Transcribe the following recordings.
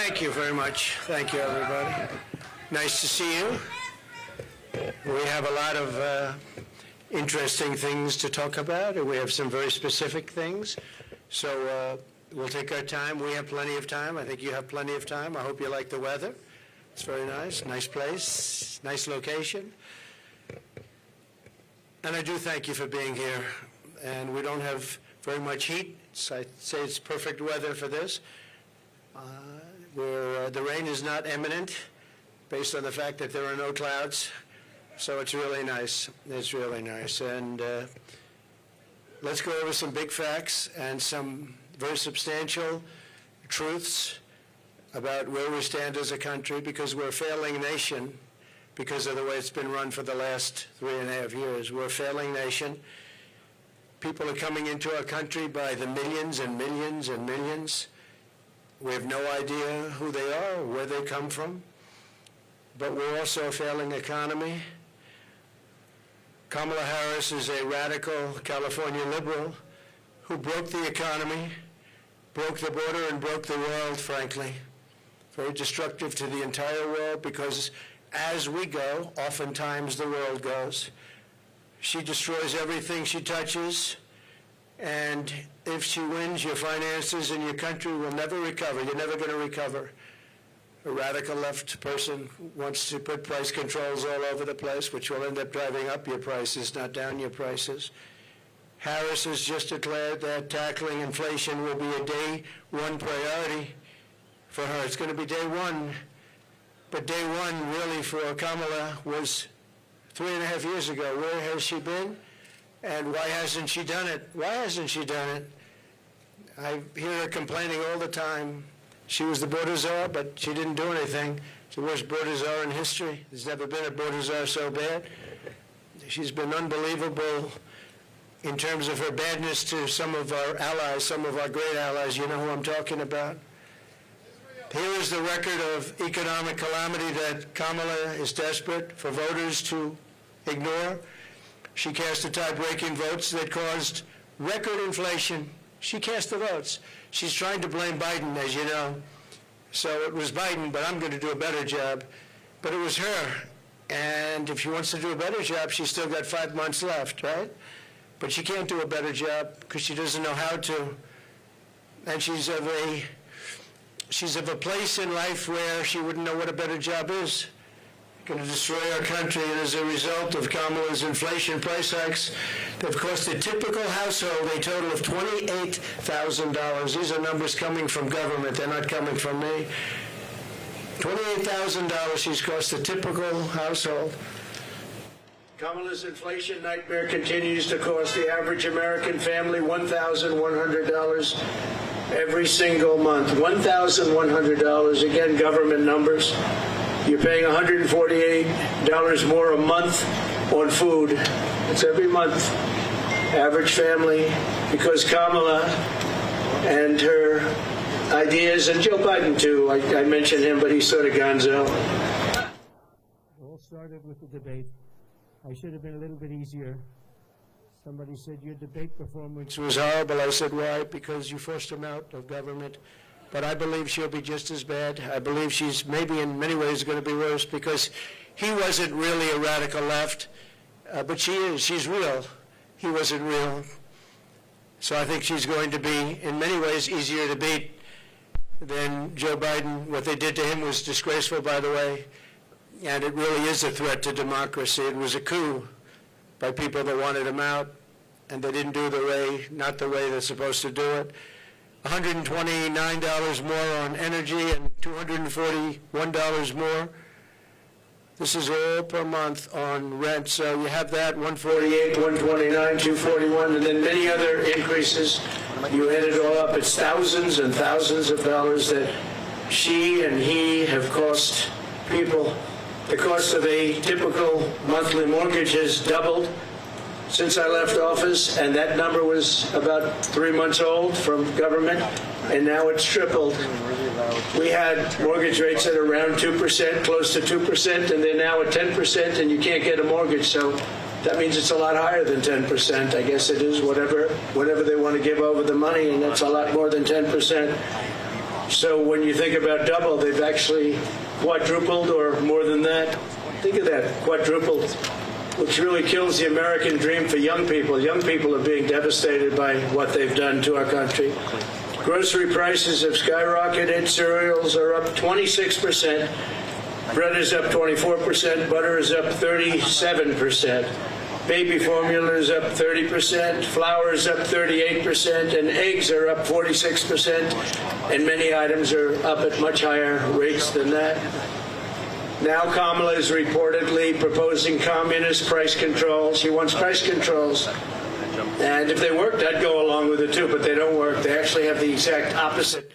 Thank you very much. Thank you, everybody. Nice to see you. We have a lot of interesting things to talk about, and we have some very specific things. So we'll take our time. We have plenty of time. I think you have plenty of time. I hope you like the weather. It's very nice. Nice place. Nice location. And I do thank you for being here. And we don't have very much heat. I'd say it's perfect weather for this. The rain is not imminent based on the fact that there are no clouds. So it's really nice. It's really nice. And let's go over some big facts and some very substantial truths about where we stand as a country, because we're a failing nation because of the way it's been run for the last 3.5 years. We're a failing nation. People are coming into our country by the millions and millions and millions. We have no idea who they are or where they come from. But we're also a failing economy. Kamala Harris is a radical California liberal who broke the economy, broke the border, and broke the world, frankly. Very destructive to the entire world, because as we go, oftentimes the world goes. She destroys everything she touches, and if she wins, your finances and your country will never recover. You're never going to recover. A radical left person wants to put price controls all over the place, which will end up driving up your prices, not down your prices. Harris has just declared that tackling inflation will be a day one priority for her. It's going to be day one. But day one, really, for Kamala was 3.5 years ago. Where has she been? And why hasn't she done it? Why hasn't she done it? I hear her complaining all the time. She was the border czar, but she didn't do anything. It's the worst border czar in history. There's never been a border czar so bad. She's been unbelievable in terms of her badness to some of our allies, some of our great allies. You know who I'm talking about. Here is the record of economic calamity that Kamala is desperate for voters to ignore. She cast the tie-breaking votes that caused record inflation. She cast the votes. She's trying to blame Biden, as you know. So it was Biden, but I'm going to do a better job. But it was her. And if she wants to do a better job, she's still got 5 months left, right? But she can't do a better job because she doesn't know how to. And she's of a place in life where she wouldn't know what a better job is. Going to destroy our country, and as a result of Kamala's inflation price hikes, they've cost a typical household a total of $28,000. These are numbers coming from government. They're not coming from me. $28,000 she's cost a typical household. Kamala's inflation nightmare continues to cost the average American family $1,100 every single month. $1,100, again, government numbers. You're paying $148 more a month on food. It's every month. Average family, because Kamala and her ideas, and Joe Biden too, I mentioned him, but he's sort of gonzo. It all started with the debate. I should have been a little bit easier. Somebody said your debate performance was horrible. I said, why? Because you forced him out of government. But I believe she'll be just as bad. I believe she's maybe in many ways going to be worse, because he wasn't really a radical left, but she is. She's real. He wasn't real. So I think she's going to be, in many ways, easier to beat than Joe Biden. What they did to him was disgraceful, by the way, and it really is a threat to democracy. It was a coup by people that wanted him out, and they didn't do not the way they're supposed to do it. $129 more on energy and $241 more. This is all per month on rent. So you have that, $148, $129, $241, and then many other increases. You add it all up, it's thousands and thousands of dollars that she and he have cost people. The cost of a typical monthly mortgage has doubled since I left office, and that number was about 3 months old from government, and now it's tripled. We had mortgage rates at around 2%, close to 2%, and they're now at 10%, and you can't get a mortgage. So that means it's a lot higher than 10%. I guess it is whatever they want to give over the money, and that's a lot more than 10%. So when you think about double, they've actually quadrupled or more than that. Think of that, quadrupled, which really kills the American dream for young people. Young people are being devastated by what they've done to our country. Grocery prices have skyrocketed. Cereals are up 26%. Bread is up 24%. Butter is up 37%. Baby formula is up 30%, flour is up 38%, and eggs are up 46%, and many items are up at much higher rates than that. Now Kamala is reportedly proposing communist price controls. She wants price controls. And if they worked, I'd go along with it too, but they don't work. They actually have the exact opposite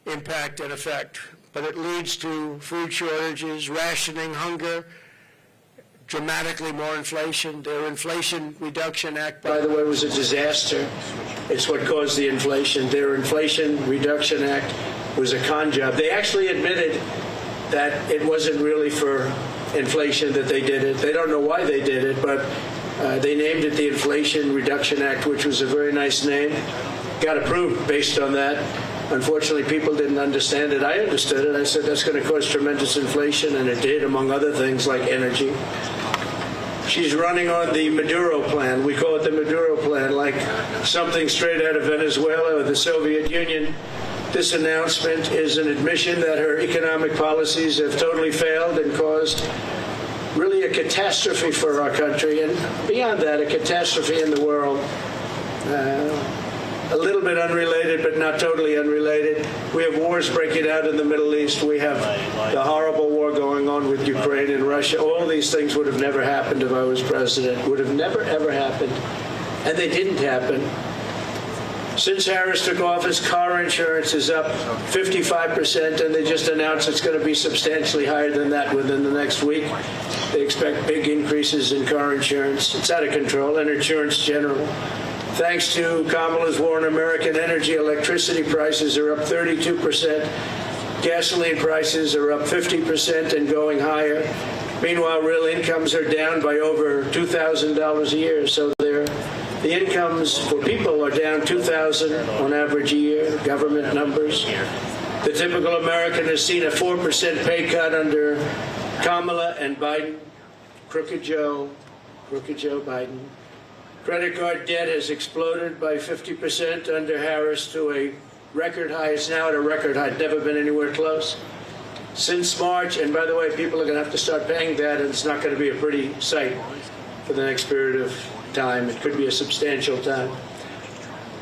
impact and effect. But it leads to food shortages, rationing, hunger, dramatically more inflation. Their Inflation Reduction Act, by the way, was a disaster. It's what caused the inflation. Their Inflation Reduction Act was a con job. They actually admitted that it wasn't really for inflation that they did it. They don't know why they did it, but they named it the Inflation Reduction Act, which was a very nice name. Got approved based on that. Unfortunately, people didn't understand it. I understood it. I said that's going to cause tremendous inflation, and it did, among other things like energy. She's running on the Maduro plan. We call it the Maduro plan, like something straight out of Venezuela or the Soviet Union. This announcement is an admission that her economic policies have totally failed and caused really a catastrophe for our country, and beyond that, a catastrophe in the world. A little bit unrelated, but not totally unrelated. We have wars breaking out in the Middle East. We have the horrible war going on with Ukraine and Russia. All these things would have never happened if I was president. Would have never, ever happened. And they didn't happen. Since Harris took office, car insurance is up 55%, and they just announced it's going to be substantially higher than that within the next week. They expect big increases in car insurance. It's out of control, and insurance general. Thanks to Kamala's war on American energy, electricity prices are up 32%. Gasoline prices are up 50% and going higher. Meanwhile, real incomes are down by over $2,000 a year. So the incomes for people are down $2,000 on average a year, government numbers. The typical American has seen a 4% pay cut under Kamala and Biden. Crooked Joe Biden. Credit card debt has exploded by 50% under Harris to a record high. It's now at a record high. It's never been anywhere close. Since March, and by the way, people are going to have to start paying that, and it's not going to be a pretty sight for the next period of time. It could be a substantial time.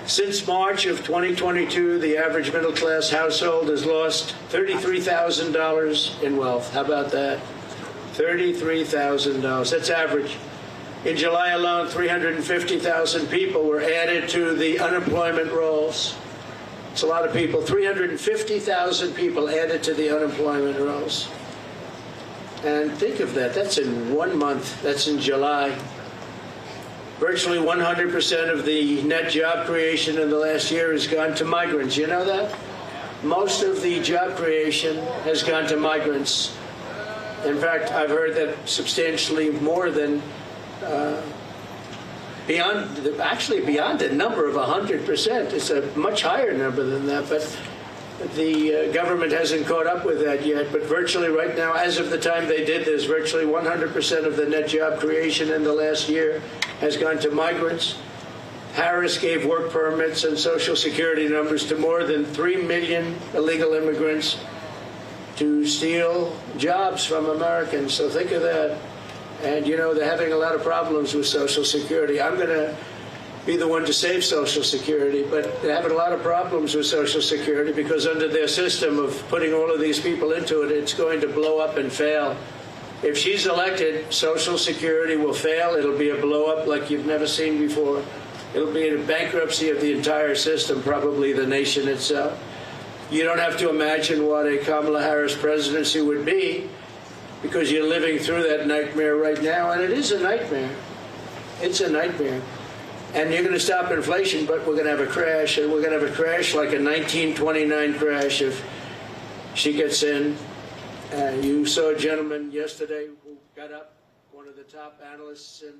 Since March of 2022, the average middle-class household has lost $33,000 in wealth. How about that? $33,000. That's average. In July alone, 350,000 people were added to the unemployment rolls. It's a lot of people. 350,000 people added to the unemployment rolls. And think of that. That's in 1 month. That's in July. Virtually 100% of the net job creation in the last year has gone to migrants. You know that? Most of the job creation has gone to migrants. In fact, I've heard that substantially more than beyond the number of 100%. It's a much higher number than that, but the government hasn't caught up with that yet. But virtually right now, as of the time they did this, virtually 100% of the net job creation in the last year has gone to migrants. Harris gave work permits and Social Security numbers to more than 3 million illegal immigrants to steal jobs from Americans. So think of that. And, you know, they're having a lot of problems with Social Security. I'm going to be the one to save Social Security, but they're having a lot of problems with Social Security because under their system of putting all of these people into it, it's going to blow up and fail. If she's elected, Social Security will fail. It'll be a blow-up like you've never seen before. It'll be a bankruptcy of the entire system, probably the nation itself. You don't have to imagine what a Kamala Harris presidency would be, because you're living through that nightmare right now, and it is a nightmare. It's a nightmare. And you're going to stop inflation, but we're going to have a crash, and we're going to have a crash like a 1929 crash if she gets in. You saw a gentleman yesterday who got up, one of the top analysts in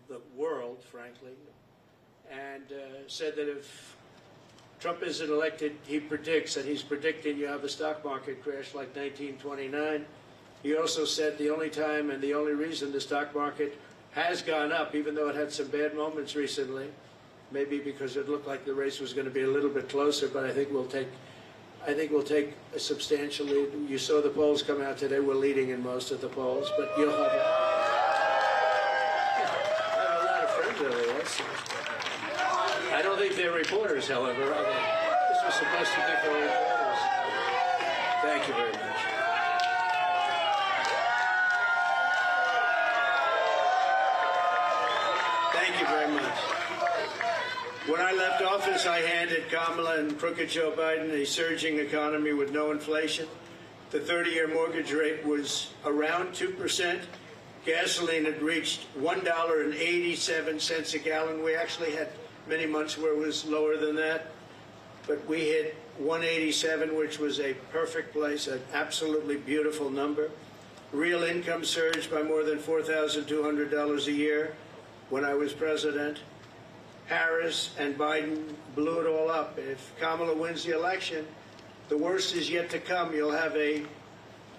the world, frankly, and said that if Trump isn't elected, he predicts, and he's predicting you have a stock market crash like 1929. He also said the only time and the only reason the stock market has gone up, even though it had some bad moments recently, maybe because it looked like the race was going to be a little bit closer, but I think we'll take a substantial lead. You saw the polls come out today. We're leading in most of the polls, but you'll have I have a lot of friends over there. I don't think they're reporters, however. This was supposed to be for reporters. Thank you very much. Thank you very much. When I left office, I handed Kamala and crooked Joe Biden a surging economy with no inflation. The 30-year mortgage rate was around 2%. Gasoline had reached $1.87 a gallon. We actually had many months where it was lower than that, but we hit 187, which was a perfect place, an absolutely beautiful number. Real income surged by more than $4,200 a year when I was president. Harris and Biden blew it all up. If Kamala wins the election, the worst is yet to come. You'll have a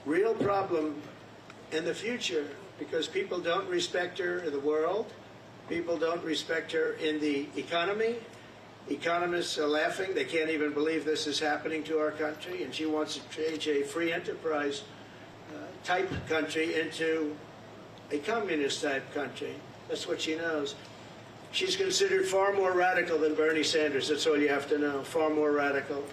real problem in the future because people don't respect her in the world. People don't respect her in the economy. Economists are laughing. They can't even believe this is happening to our country. And she wants to change a free enterprise type country into a communist type country. That's what she knows. She's considered far more radical than Bernie Sanders. That's all you have to know. Far more radical.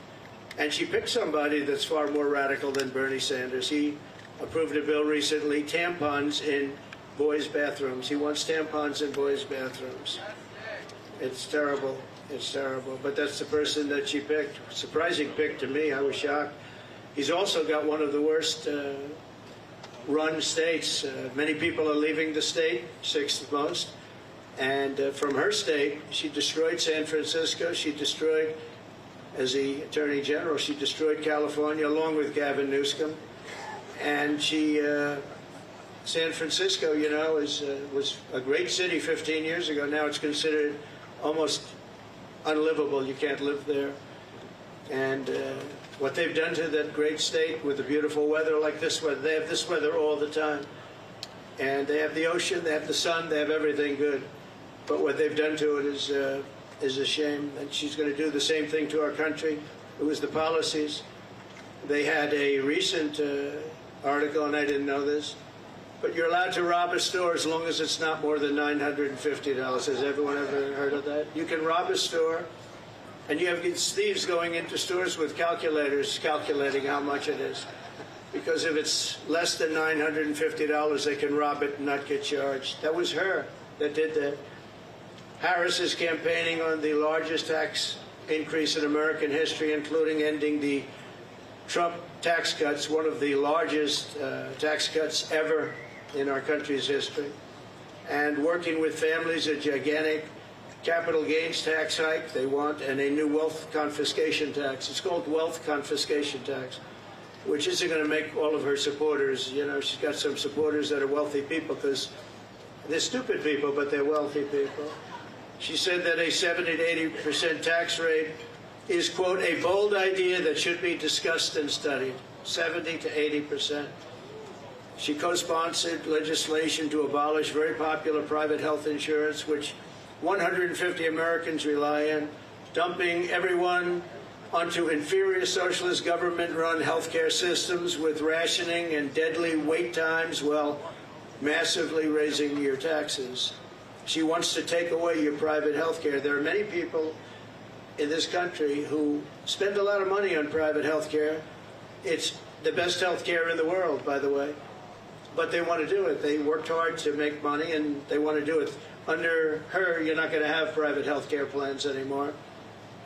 And she picked somebody that's far more radical than Bernie Sanders. He approved a bill recently, tampons in boys' bathrooms. He wants tampons in boys' bathrooms. It's terrible. It's terrible. But that's the person that she picked. Surprising pick to me. I was shocked. He's also got one of the worst run states. Many people are leaving the state, sixth most. And from her state, she destroyed San Francisco. She destroyed, as the Attorney General, she destroyed California along with Gavin Newsom. And San Francisco, you know, was a great city 15 years ago. Now it's considered almost unlivable. You can't live there. And what they've done to that great state with the beautiful weather like this weather, they have this weather all the time. And they have the ocean, they have the sun, they have everything good. But what they've done to it is a shame. And she's going to do the same thing to our country. It was the policies. They had a recent article, and I didn't know this, but you're allowed to rob a store as long as it's not more than $950. Has everyone ever heard of that? You can rob a store, and you have thieves going into stores with calculators calculating how much it is. Because if it's less than $950, they can rob it and not get charged. That was her that did that. Harris is campaigning on the largest tax increase in American history, including ending the Trump tax cuts, one of the largest tax cuts ever in our country's history, and working with families, a gigantic capital gains tax hike they want, and a new wealth confiscation tax. It's called wealth confiscation tax, which isn't going to make all of her supporters, you know, she's got some supporters that are wealthy people because they're stupid people, but they're wealthy people. She said that a 70 to 80% tax rate is, quote, a bold idea that should be discussed and studied. 70 to 80%. She co-sponsored legislation to abolish very popular private health insurance, which 150 Americans rely on, dumping everyone onto inferior socialist government-run healthcare systems with rationing and deadly wait times while massively raising your taxes. She wants to take away your private healthcare. There are many people in this country who spend a lot of money on private healthcare. It's the best healthcare in the world, by the way. But they want to do it. They worked hard to make money, and they want to do it. Under her, you're not going to have private healthcare plans anymore.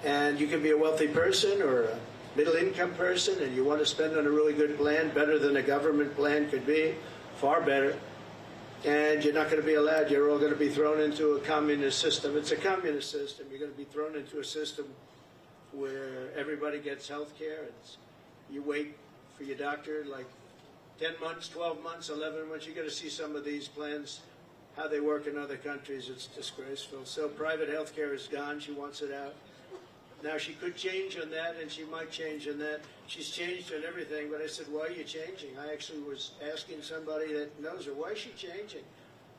And you can be a wealthy person or a middle-income person, and you want to spend on a really good plan, better than a government plan could be, far better. And you're not going to be allowed. You're all going to be thrown into a communist system. It's a communist system. You're going to be thrown into a system where everybody gets health care. You wait for your doctor like 10 months, 12 months, 11 months. You're going to see some of these plans, how they work in other countries. It's disgraceful. So private health care is gone. She wants it out. Now, she could change on that, and she might change on that. She's changed on everything, but I said, why are you changing? I actually was asking somebody that knows her, why is she changing?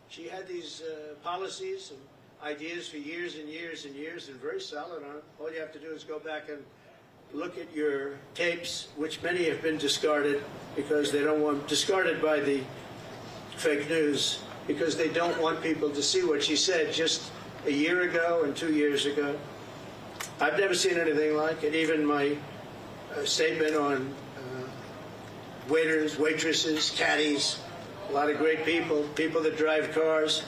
She had these policies and ideas for years and years and years, and very solid on it. All you have to do is go back and look at your tapes, which many have been discarded because they don't want, discarded by the fake news, because they don't want people to see what she said just a year ago and 2 years ago. I've never seen anything like it. Even my statement on waiters, waitresses, caddies, a lot of great people, people that drive cars,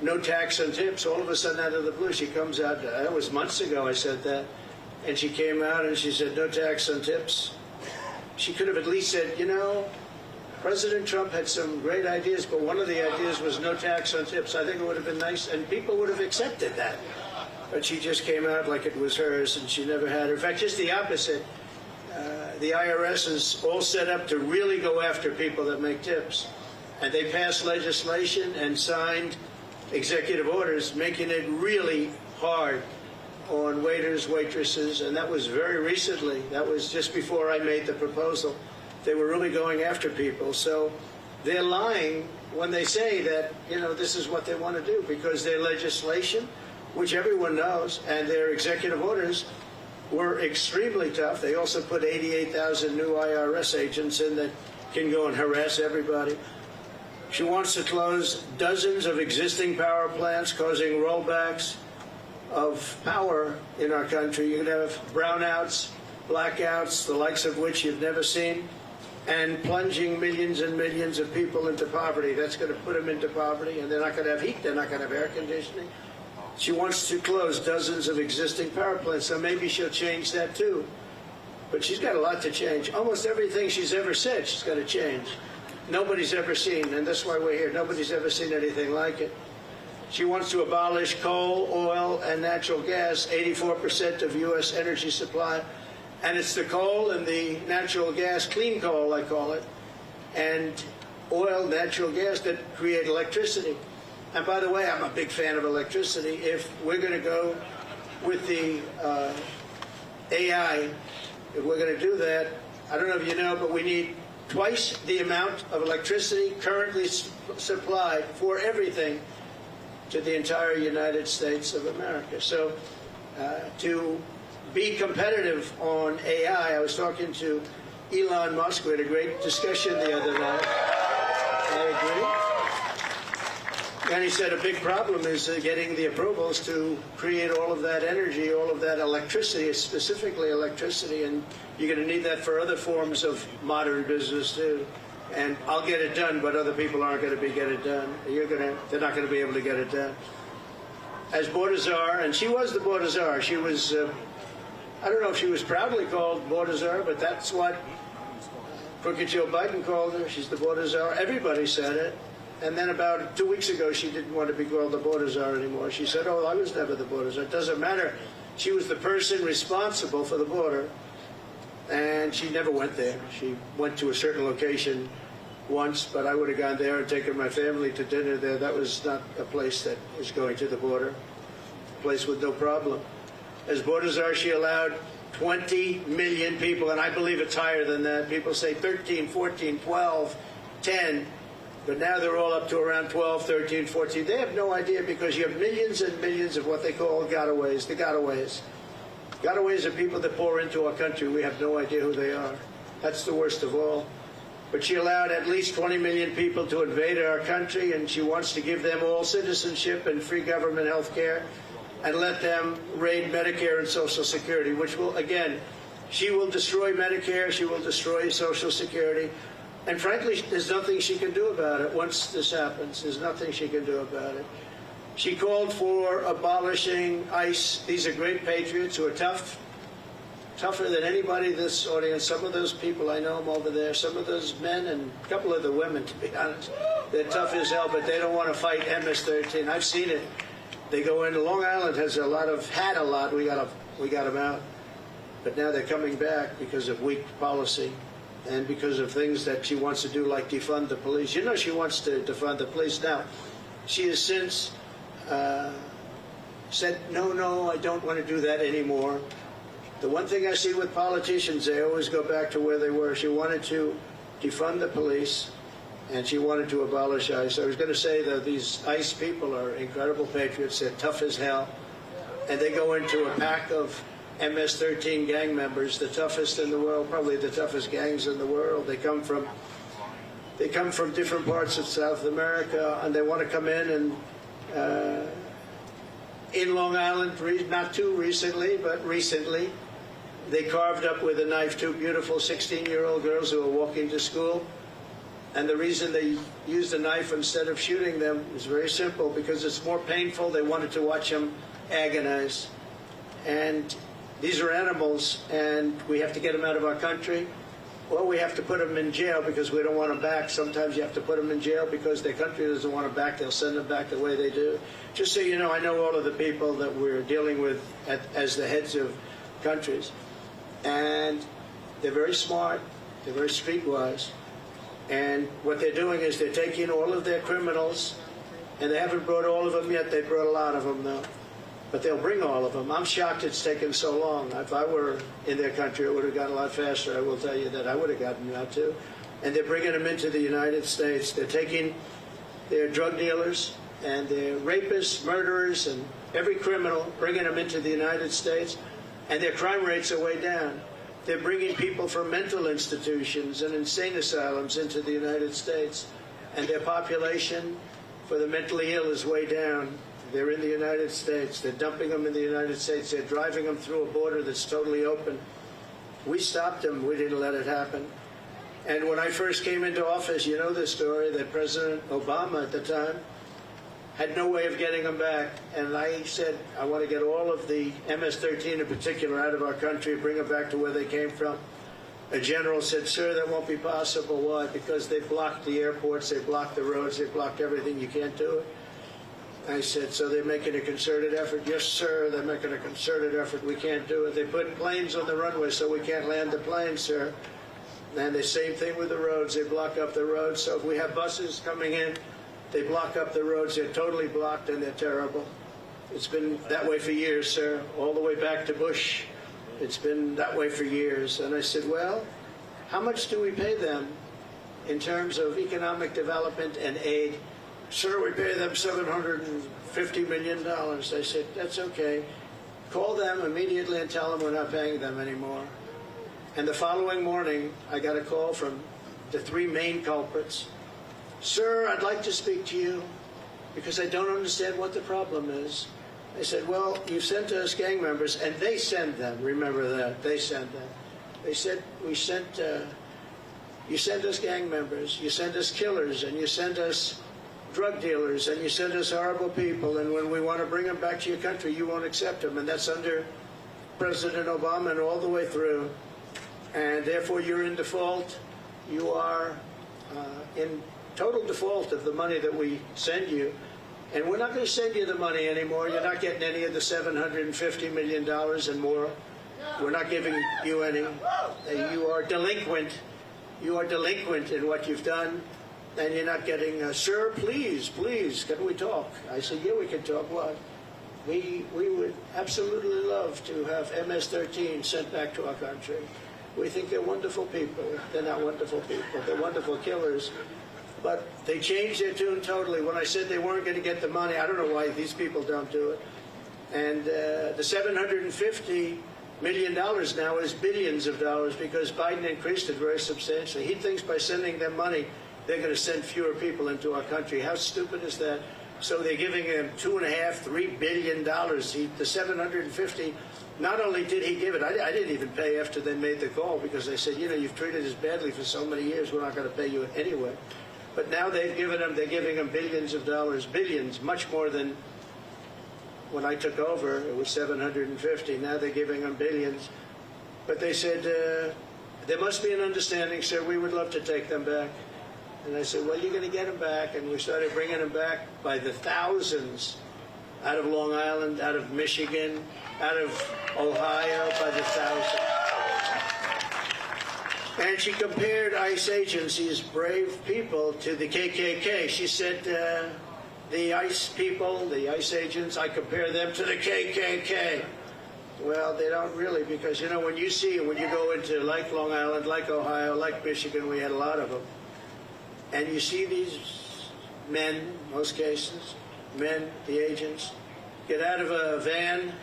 no tax on tips. All of a sudden, out of the blue, she comes out. That was months ago I said that. And she came out and she said, no tax on tips. She could have at least said, you know, President Trump had some great ideas, but one of the ideas was no tax on tips. I think it would have been nice, and people would have accepted that. But she just came out like it was hers, and she never had her. In fact, just the opposite. The IRS is all set up to really go after people that make tips. And they passed legislation and signed executive orders making it really hard on waiters, waitresses, and that was very recently. That was just before I made the proposal. They were really going after people. So they're lying when they say that, you know, this is what they want to do, because their legislation, which everyone knows, and their executive orders were extremely tough. They also put 88,000 new IRS agents in that can go and harass everybody. She wants to close dozens of existing power plants, causing rollbacks of power in our country. You're going to have brownouts, blackouts, the likes of which you've never seen, and plunging millions and millions of people into poverty. That's going to put them into poverty, and they're not going to have heat, they're not going to have air conditioning. She wants to close dozens of existing power plants, so maybe she'll change that too. But she's got a lot to change. Almost everything she's ever said, she's got to change. Nobody's ever seen, and that's why we're here, nobody's ever seen anything like it. She wants to abolish coal, oil, and natural gas, 84% of U.S. energy supply. And it's the coal and the natural gas, clean coal, I call it, and oil, natural gas that create electricity. And by the way, I'm a big fan of electricity. If we're going to go with the AI, if we're going to do that, I don't know if you know, but we need twice the amount of electricity currently supplied for everything to the entire United States of America. So to be competitive on AI, I was talking to Elon Musk. We had a great discussion the other night. I agree. And he said a big problem is getting the approvals to create all of that energy, all of that electricity, specifically electricity, and you're going to need that for other forms of modern business too. And I'll get it done, but other people aren't going to get it done. They're not going to be able to get it done. As border czar, and she was the border czar. She was, I don't know if she was proudly called border czar, but that's what crooked Joe Biden called her. She's the border czar. Everybody said it. And then about 2 weeks ago, she didn't want to be called the border czar anymore. She said, oh, I was never the border czar. It doesn't matter. She was the person responsible for the border, and she never went there. She went to a certain location once, but I would have gone there and taken my family to dinner there. That was not a place that was going to the border, a place with no problem. As border czar, she allowed 20 million people, and I believe it's higher than that. People say 13, 14, 12, 10. But now they're all up to around 12, 13, 14. They have no idea, because you have millions and millions of what they call gotaways, the gotaways. Gotaways are people that pour into our country. We have no idea who they are. That's the worst of all. But she allowed at least 20 million people to invade our country, and she wants to give them all citizenship and free government health care and let them raid Medicare and Social Security, which will, again, she will destroy Medicare, she will destroy Social Security. And frankly, there's nothing she can do about it once this happens. There's nothing she can do about it. She called for abolishing ICE. These are great patriots who are tougher than anybody in this audience. Some of those people, I know them over there. Some of those men and a couple of the women, to be honest. They're tough as hell, but they don't want to fight MS-13. I've seen it. They go in. Long Island had a lot. We got them out. But now they're coming back because of weak policy. And because of things that she wants to do, like defund the police. You know she wants to defund the police. Now, she has since said, no, I don't want to do that anymore. The one thing I see with politicians, they always go back to where they were. She wanted to defund the police, and she wanted to abolish ICE. I was going to say that these ICE people are incredible patriots. They're tough as hell, and they go into a pack of MS-13 gang members, the toughest in the world, probably the toughest gangs in the world. They come from different parts of South America, and they want to come in and in Long Island, not too recently, but recently, they carved up with a knife two beautiful 16-year-old girls who were walking to school. And the reason they used a knife instead of shooting them is very simple, because it's more painful. They wanted to watch them agonize. And these are animals, and we have to get them out of our country, or we have to put them in jail because we don't want them back. Sometimes you have to put them in jail because their country doesn't want them back. They'll send them back the way they do. Just so you know, I know all of the people that we're dealing with as the heads of countries. And they're very smart. They're very streetwise. And what they're doing is they're taking all of their criminals, and they haven't brought all of them yet. They brought a lot of them, though. But they'll bring all of them. I'm shocked it's taken so long. If I were in their country, it would have gone a lot faster. I will tell you that I would have gotten them out, too. And they're bringing them into the United States. They're taking their drug dealers and their rapists, murderers, and every criminal, bringing them into the United States. And their crime rates are way down. They're bringing people from mental institutions and insane asylums into the United States. And their population for the mentally ill is way down. They're in the United States. They're dumping them in the United States. They're driving them through a border that's totally open. We stopped them. We didn't let it happen. And when I first came into office, you know the story, that President Obama at the time had no way of getting them back. And I said, I want to get all of the MS-13 in particular out of our country, bring them back to where they came from. A general said, sir, that won't be possible. Why? Because they blocked the airports, they blocked the roads, they blocked everything. You can't do it. I said, so they're making a concerted effort? Yes, sir, they're making a concerted effort. We can't do it. They put planes on the runway so we can't land the planes, sir. And the same thing with the roads. They block up the roads. So if we have buses coming in, they block up the roads. They're totally blocked, and they're terrible. It's been that way for years, sir, all the way back to Bush. It's been that way for years. And I said, well, how much do we pay them in terms of economic development and aid? Sir, we pay them $750 million. I said, that's okay. Call them immediately and tell them we're not paying them anymore. And the following morning, I got a call from the three main culprits. Sir, I'd like to speak to you because I don't understand what the problem is. I said, well, you sent us gang members, and they send them. Remember that. They send them. They said, you sent us gang members, you sent us killers, and you sent us drug dealers, and you send us horrible people, and when we want to bring them back to your country, you won't accept them. And that's under President Obama and all the way through. And therefore, you're in default. You are in total default of the money that we send you. And we're not going to send you the money anymore. You're not getting any of the $750 million and more. We're not giving you any. You are delinquent. You are delinquent in what you've done. And you're not getting, sir, please, can we talk? I said, yeah, we can talk. What? We would absolutely love to have MS-13 sent back to our country. We think they're wonderful people. They're not wonderful people. They're wonderful killers. But they changed their tune totally. When I said they weren't going to get the money, I don't know why these people don't do it. And the $750 million now is billions of dollars because Biden increased it very substantially. He thinks by sending them money, they're going to send fewer people into our country. How stupid is that? So they're giving him $2.5–3 billion. The 750. Not only did he give it, I didn't even pay after they made the call because they said, you know, you've treated us badly for so many years. We're not going to pay you anyway. But now they're giving him billions of dollars, billions, much more than when I took over. It was 750. Now they're giving them billions. But they said, there must be an understanding, sir. We would love to take them back. And I said, well, you're going to get them back. And we started bringing them back by the thousands out of Long Island, out of Michigan, out of Ohio, by the thousands. And she compared ICE agents, these brave people, to the KKK. She said, the ICE people, the ICE agents, I compare them to the KKK. Well, they don't really, because, you know, when you go into like Long Island, like Ohio, like Michigan, we had a lot of them, and you see these men, most cases, men, the agents, get out of a van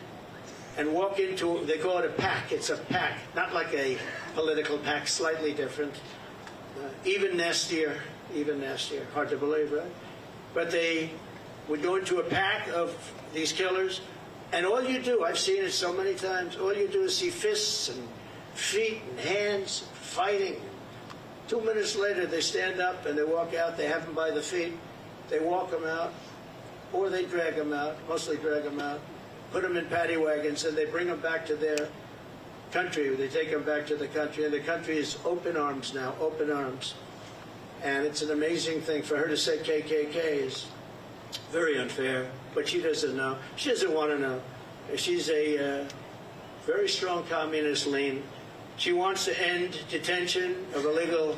and walk into, they call it a pack. It's a pack, not like a political pack, slightly different. Even nastier, hard to believe, right? But they would go into a pack of these killers, and all you do, I've seen it so many times, all you do is see fists and feet and hands fighting. 2 minutes later, they stand up and they walk out, they have them by the feet, they walk them out, or they drag them out, mostly drag them out, put them in paddy wagons, and they bring them back to their country. They take them back to the country, and the country is open arms now, open arms. And it's an amazing thing. For her to say KKK is very unfair, but she doesn't know. She doesn't want to know. She's a very strong communist lean. She wants to end detention of illegal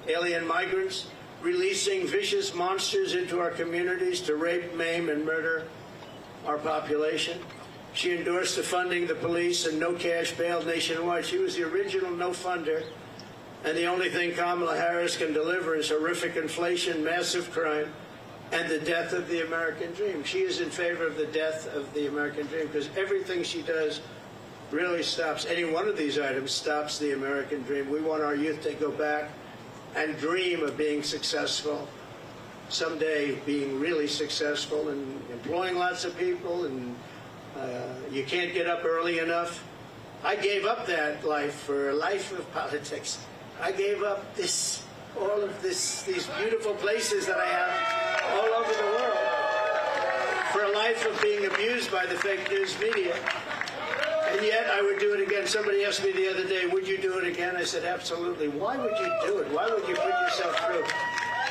alien migrants, releasing vicious monsters into our communities to rape, maim, and murder our population. She endorsed the funding the police and no cash bail nationwide. She was the original no-funder. And the only thing Kamala Harris can deliver is horrific inflation, massive crime, and the death of the American dream. She is in favor of the death of the American dream because everything she does really stops. Any one of these items stops the American dream. We want our youth to go back and dream of being successful, someday being really successful and employing lots of people, and you can't get up early enough. I gave up that life for a life of politics. I gave up all of these beautiful places that I have all over the world for a life of being abused by the fake news media. And yet I would do it again. Somebody asked me the other day, would you do it again? I said, absolutely. Why would you do it? Why would you put yourself through?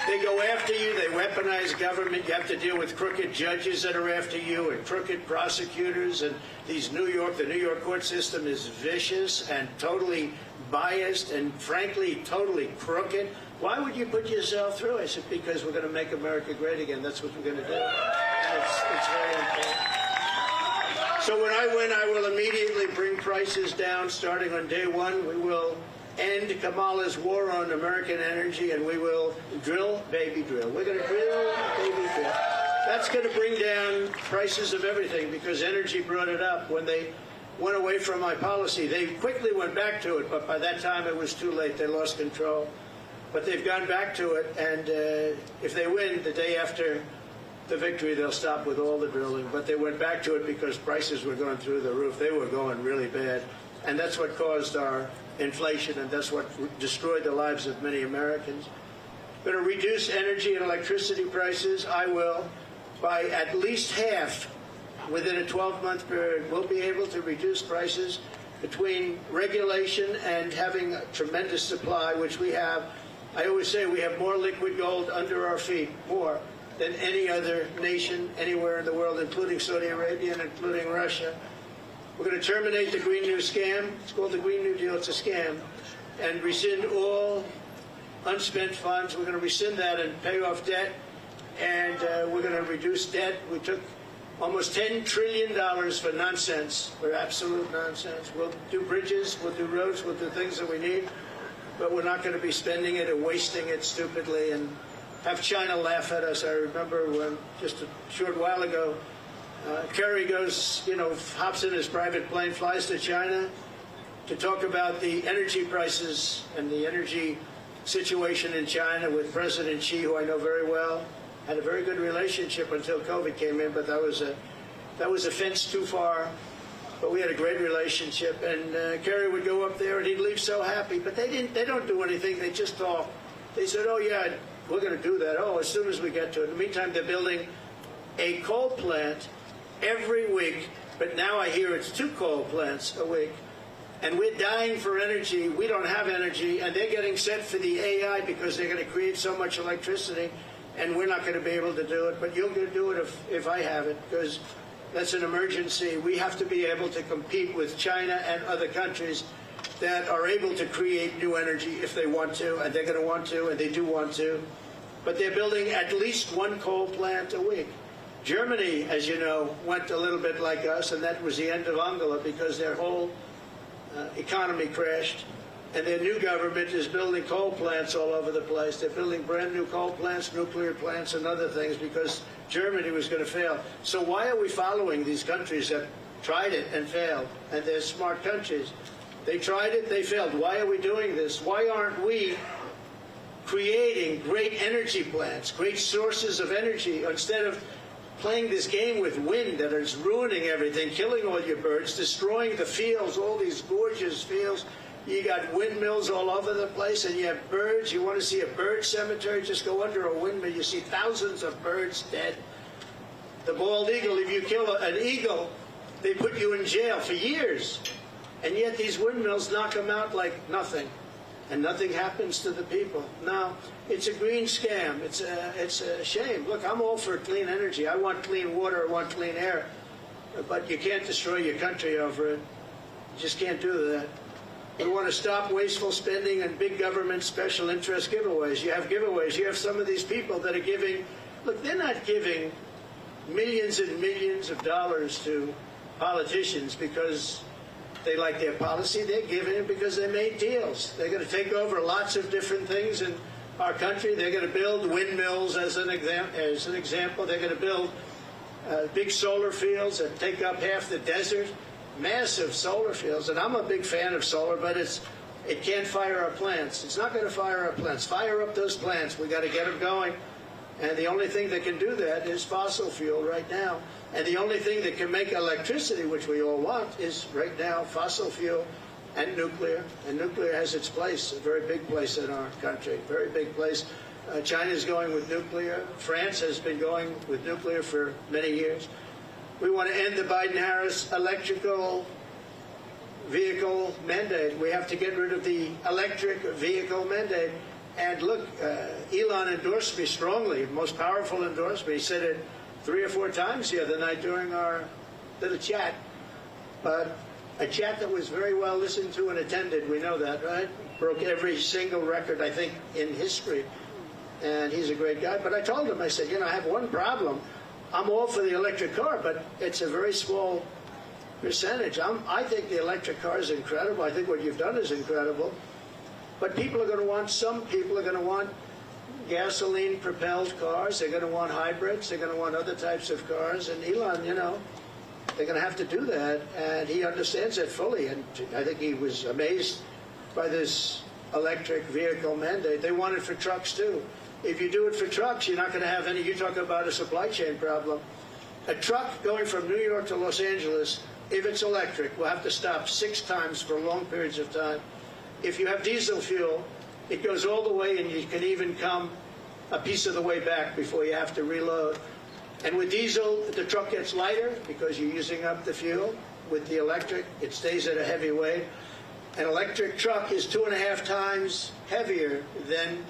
They go after you. They weaponize government. You have to deal with crooked judges that are after you and crooked prosecutors. And the New York court system is vicious and totally biased and, frankly, totally crooked. Why would you put yourself through? I said, because we're going to make America great again. That's what we're going to do. And it's very important. So when I win, I will immediately bring prices down starting on day one. We will end Kamala's war on American energy, and we will drill, baby drill. We're going to drill, baby drill. That's going to bring down prices of everything because energy brought it up. When they went away from my policy, they quickly went back to it, but by that time it was too late. They lost control. But they've gone back to it, and if they win the day after the victory, they'll stop with all the drilling. But they went back to it because prices were going through the roof. They were going really bad. And that's what caused our inflation, and that's what destroyed the lives of many Americans. Going to reduce energy and electricity prices. I will, by at least half within a 12-month period. We'll be able to reduce prices between regulation and having a tremendous supply, which we have. I always say we have more liquid gold under our feet, more than any other nation anywhere in the world, including Saudi Arabia and including Russia. We're going to terminate the Green New Scam. It's called the Green New Deal. It's a scam. And rescind all unspent funds. We're going to rescind that and pay off debt. And we're going to reduce debt. We took almost $10 trillion for nonsense, for absolute nonsense. We'll do bridges, we'll do roads, we'll do things that we need. But we're not going to be spending it and wasting it stupidly and have China laugh at us. I remember when, just a short while ago, Kerry goes, hops in his private plane, flies to China to talk about the energy prices and the energy situation in China with President Xi, who I know very well. Had a very good relationship until COVID came in, but that was a fence too far. But we had a great relationship, and Kerry would go up there and he'd leave so happy. But they don't do anything. They just talk. They said, "Oh yeah, we're going to do that. Oh, as soon as we get to it." In the meantime, they're building a coal plant every week. But now I hear it's 2 coal plants a week. And we're dying for energy. We don't have energy, and they're getting set for the AI because they're going to create so much electricity, and we're not going to be able to do it. But you're going to do it if I have it, because that's an emergency. We have to be able to compete with China and other countries that are able to create new energy if they want to, and they're going to want to, and they do want to. but they're building at least one coal plant a week. Germany, as you know, went a little bit like us, and that was the end of Angela because their whole economy crashed. And their new government is building coal plants all over the place. They're building brand new coal plants, nuclear plants, and other things because Germany was going to fail. So why are we following these countries that tried it and failed? And they're smart countries. They tried it, they failed. Why are we doing this? Why aren't we creating great energy plants, great sources of energy, instead of playing this game with wind that is ruining everything, killing all your birds, destroying the fields, all these gorgeous fields. You got windmills all over the place, and you have birds. You want to see a bird cemetery? Just go under a windmill. You see thousands of birds dead. The bald eagle, if you kill an eagle, they put you in jail for years. And yet these windmills knock them out like nothing. And nothing happens to the people. No, it's a green scam. It's a shame. Look, I'm all for clean energy. I want clean water. I want clean air. But you can't destroy your country over it. You just can't do that. We want to stop wasteful spending and big government special interest giveaways. You have giveaways. You have some of these people that are giving. Look, they're not giving millions and millions of dollars to politicians because they like their policy. They're giving it because they made deals. They're going to take over lots of different things in our country. They're going to build windmills as an example. They're going to build big solar fields that take up half the desert. Massive solar fields, and I'm a big fan of solar, but it can't fire our plants. It's not going to fire our plants. Fire up those plants. We got to get them going, and the only thing that can do that is fossil fuel right now. And the only thing that can make electricity, which we all want, is right now fossil fuel and nuclear. And nuclear has its place, a very big place in our country, very big place. China is going with nuclear. France has been going with nuclear for many years. We want to end the Biden-Harris electrical vehicle mandate. We have to get rid of the electric vehicle mandate. And look, Elon endorsed me strongly, most powerful endorsement. He said it 3 or 4 times the other night during our little chat. But a chat that was very well listened to and attended, we know that, right? Broke every single record, I think, in history. And he's a great guy. But I told him, I said, you know, I have one problem. I'm all for the electric car, but it's a very small percentage. I think the electric car is incredible. I think what you've done is incredible. But people are going to want, some people are going to want gasoline-propelled cars. They're going to want hybrids. They're going to want other types of cars. And Elon, you know, they're going to have to do that. And he understands that fully. And I think he was amazed by this electric vehicle mandate. They want it for trucks, too. If you do it for trucks, you're not going to have any. You talk about a supply chain problem. A truck going from New York to Los Angeles, if it's electric, will have to stop 6 times for long periods of time. If you have diesel fuel, it goes all the way, and you can even come a piece of the way back before you have to reload. And with diesel, the truck gets lighter because you're using up the fuel. With the electric, it stays at a heavy weight. An electric truck is 2.5 times heavier than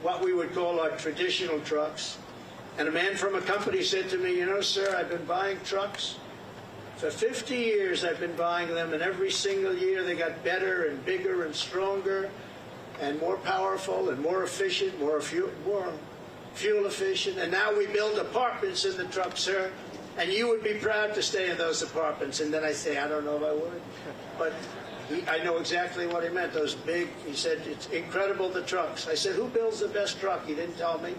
what we would call our traditional trucks. And a man from a company said to me, you know, sir, I've been buying trucks. For 50 years I've been buying them, and every single year they got better and bigger and stronger and more powerful and more efficient, more fuel efficient. And now we build apartments in the truck, sir, and you would be proud to stay in those apartments. And then I say, I don't know if I would. But I know exactly what he meant, those big, he said, it's incredible, the trucks. I said, who builds the best truck? He didn't tell me.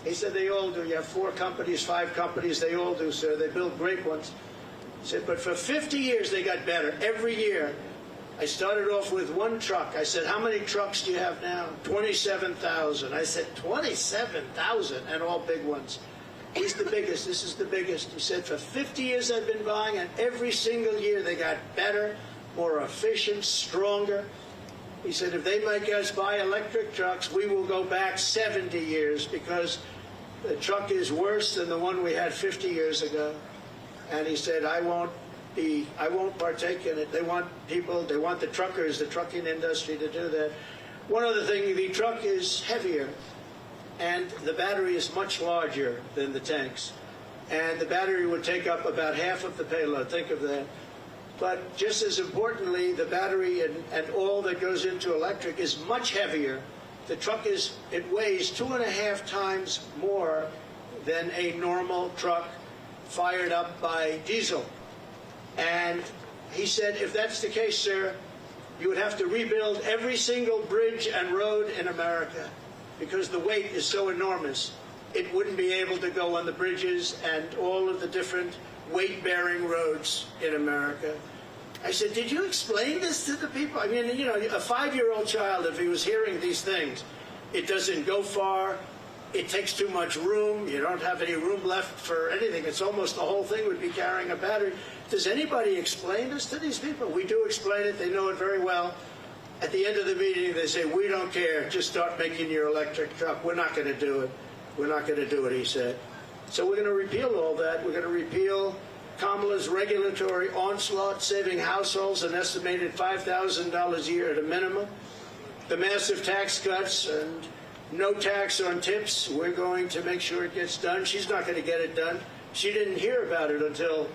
He said, they all do. You have 4 companies, 5 companies, they all do, sir. They build great ones. He said, but for 50 years they got better. Every year, I started off with 1 truck. I said, how many trucks do you have now? 27,000. I said, 27,000, and all big ones. He's the biggest. This is the biggest. He said, for 50 years I've been buying, and every single year they got better, more efficient, stronger. He said, if they make us buy electric trucks, we will go back 70 years because the truck is worse than the one we had 50 years ago. And he said, I won't partake in it. They want people, they want the truckers, the trucking industry to do that. One other thing, the truck is heavier and the battery is much larger than the tanks. And the battery would take up about half of the payload. Think of that. But just as importantly, the battery and all that goes into electric is much heavier The truck it weighs 2.5 times more than a normal truck fired up by diesel. And he said, if that's the case, sir, you would have to rebuild every single bridge and road in America because the weight is so enormous. It wouldn't be able to go on the bridges and all of the different weight-bearing roads in America. I said, did you explain this to the people? I mean, you know, a 5-year-old child, if he was hearing these things, it doesn't go far, it takes too much room, you don't have any room left for anything. It's almost the whole thing would be carrying a battery. Does anybody explain this to these people? We do explain it, they know it very well. At the end of the meeting, they say, we don't care, just start making your electric truck. We're not going to do it. We're not going to do it, he said. So we're going to repeal all that. We're going to repeal Kamala's regulatory onslaught, saving households an estimated $5,000 a year at a minimum. The massive tax cuts and no tax on tips, we're going to make sure it gets done. She's not going to get it done. She didn't hear about it until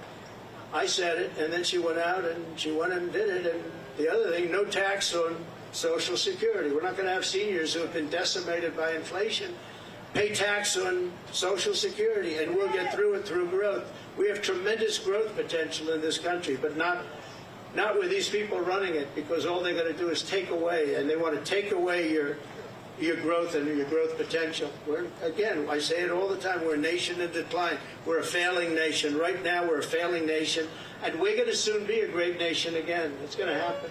I said it, and then she went out and she went and did it. And the other thing, no tax on Social Security. We're not going to have seniors who have been decimated by inflation pay tax on Social Security, and we'll get through it through growth. We have tremendous growth potential in this country, but not with these people running it, because all they're going to do is take away, and they want to take away your growth and your growth potential. Again, I say it all the time, we're a nation in decline. We're a failing nation. Right now, we're a failing nation, and we're going to soon be a great nation again. It's going to happen.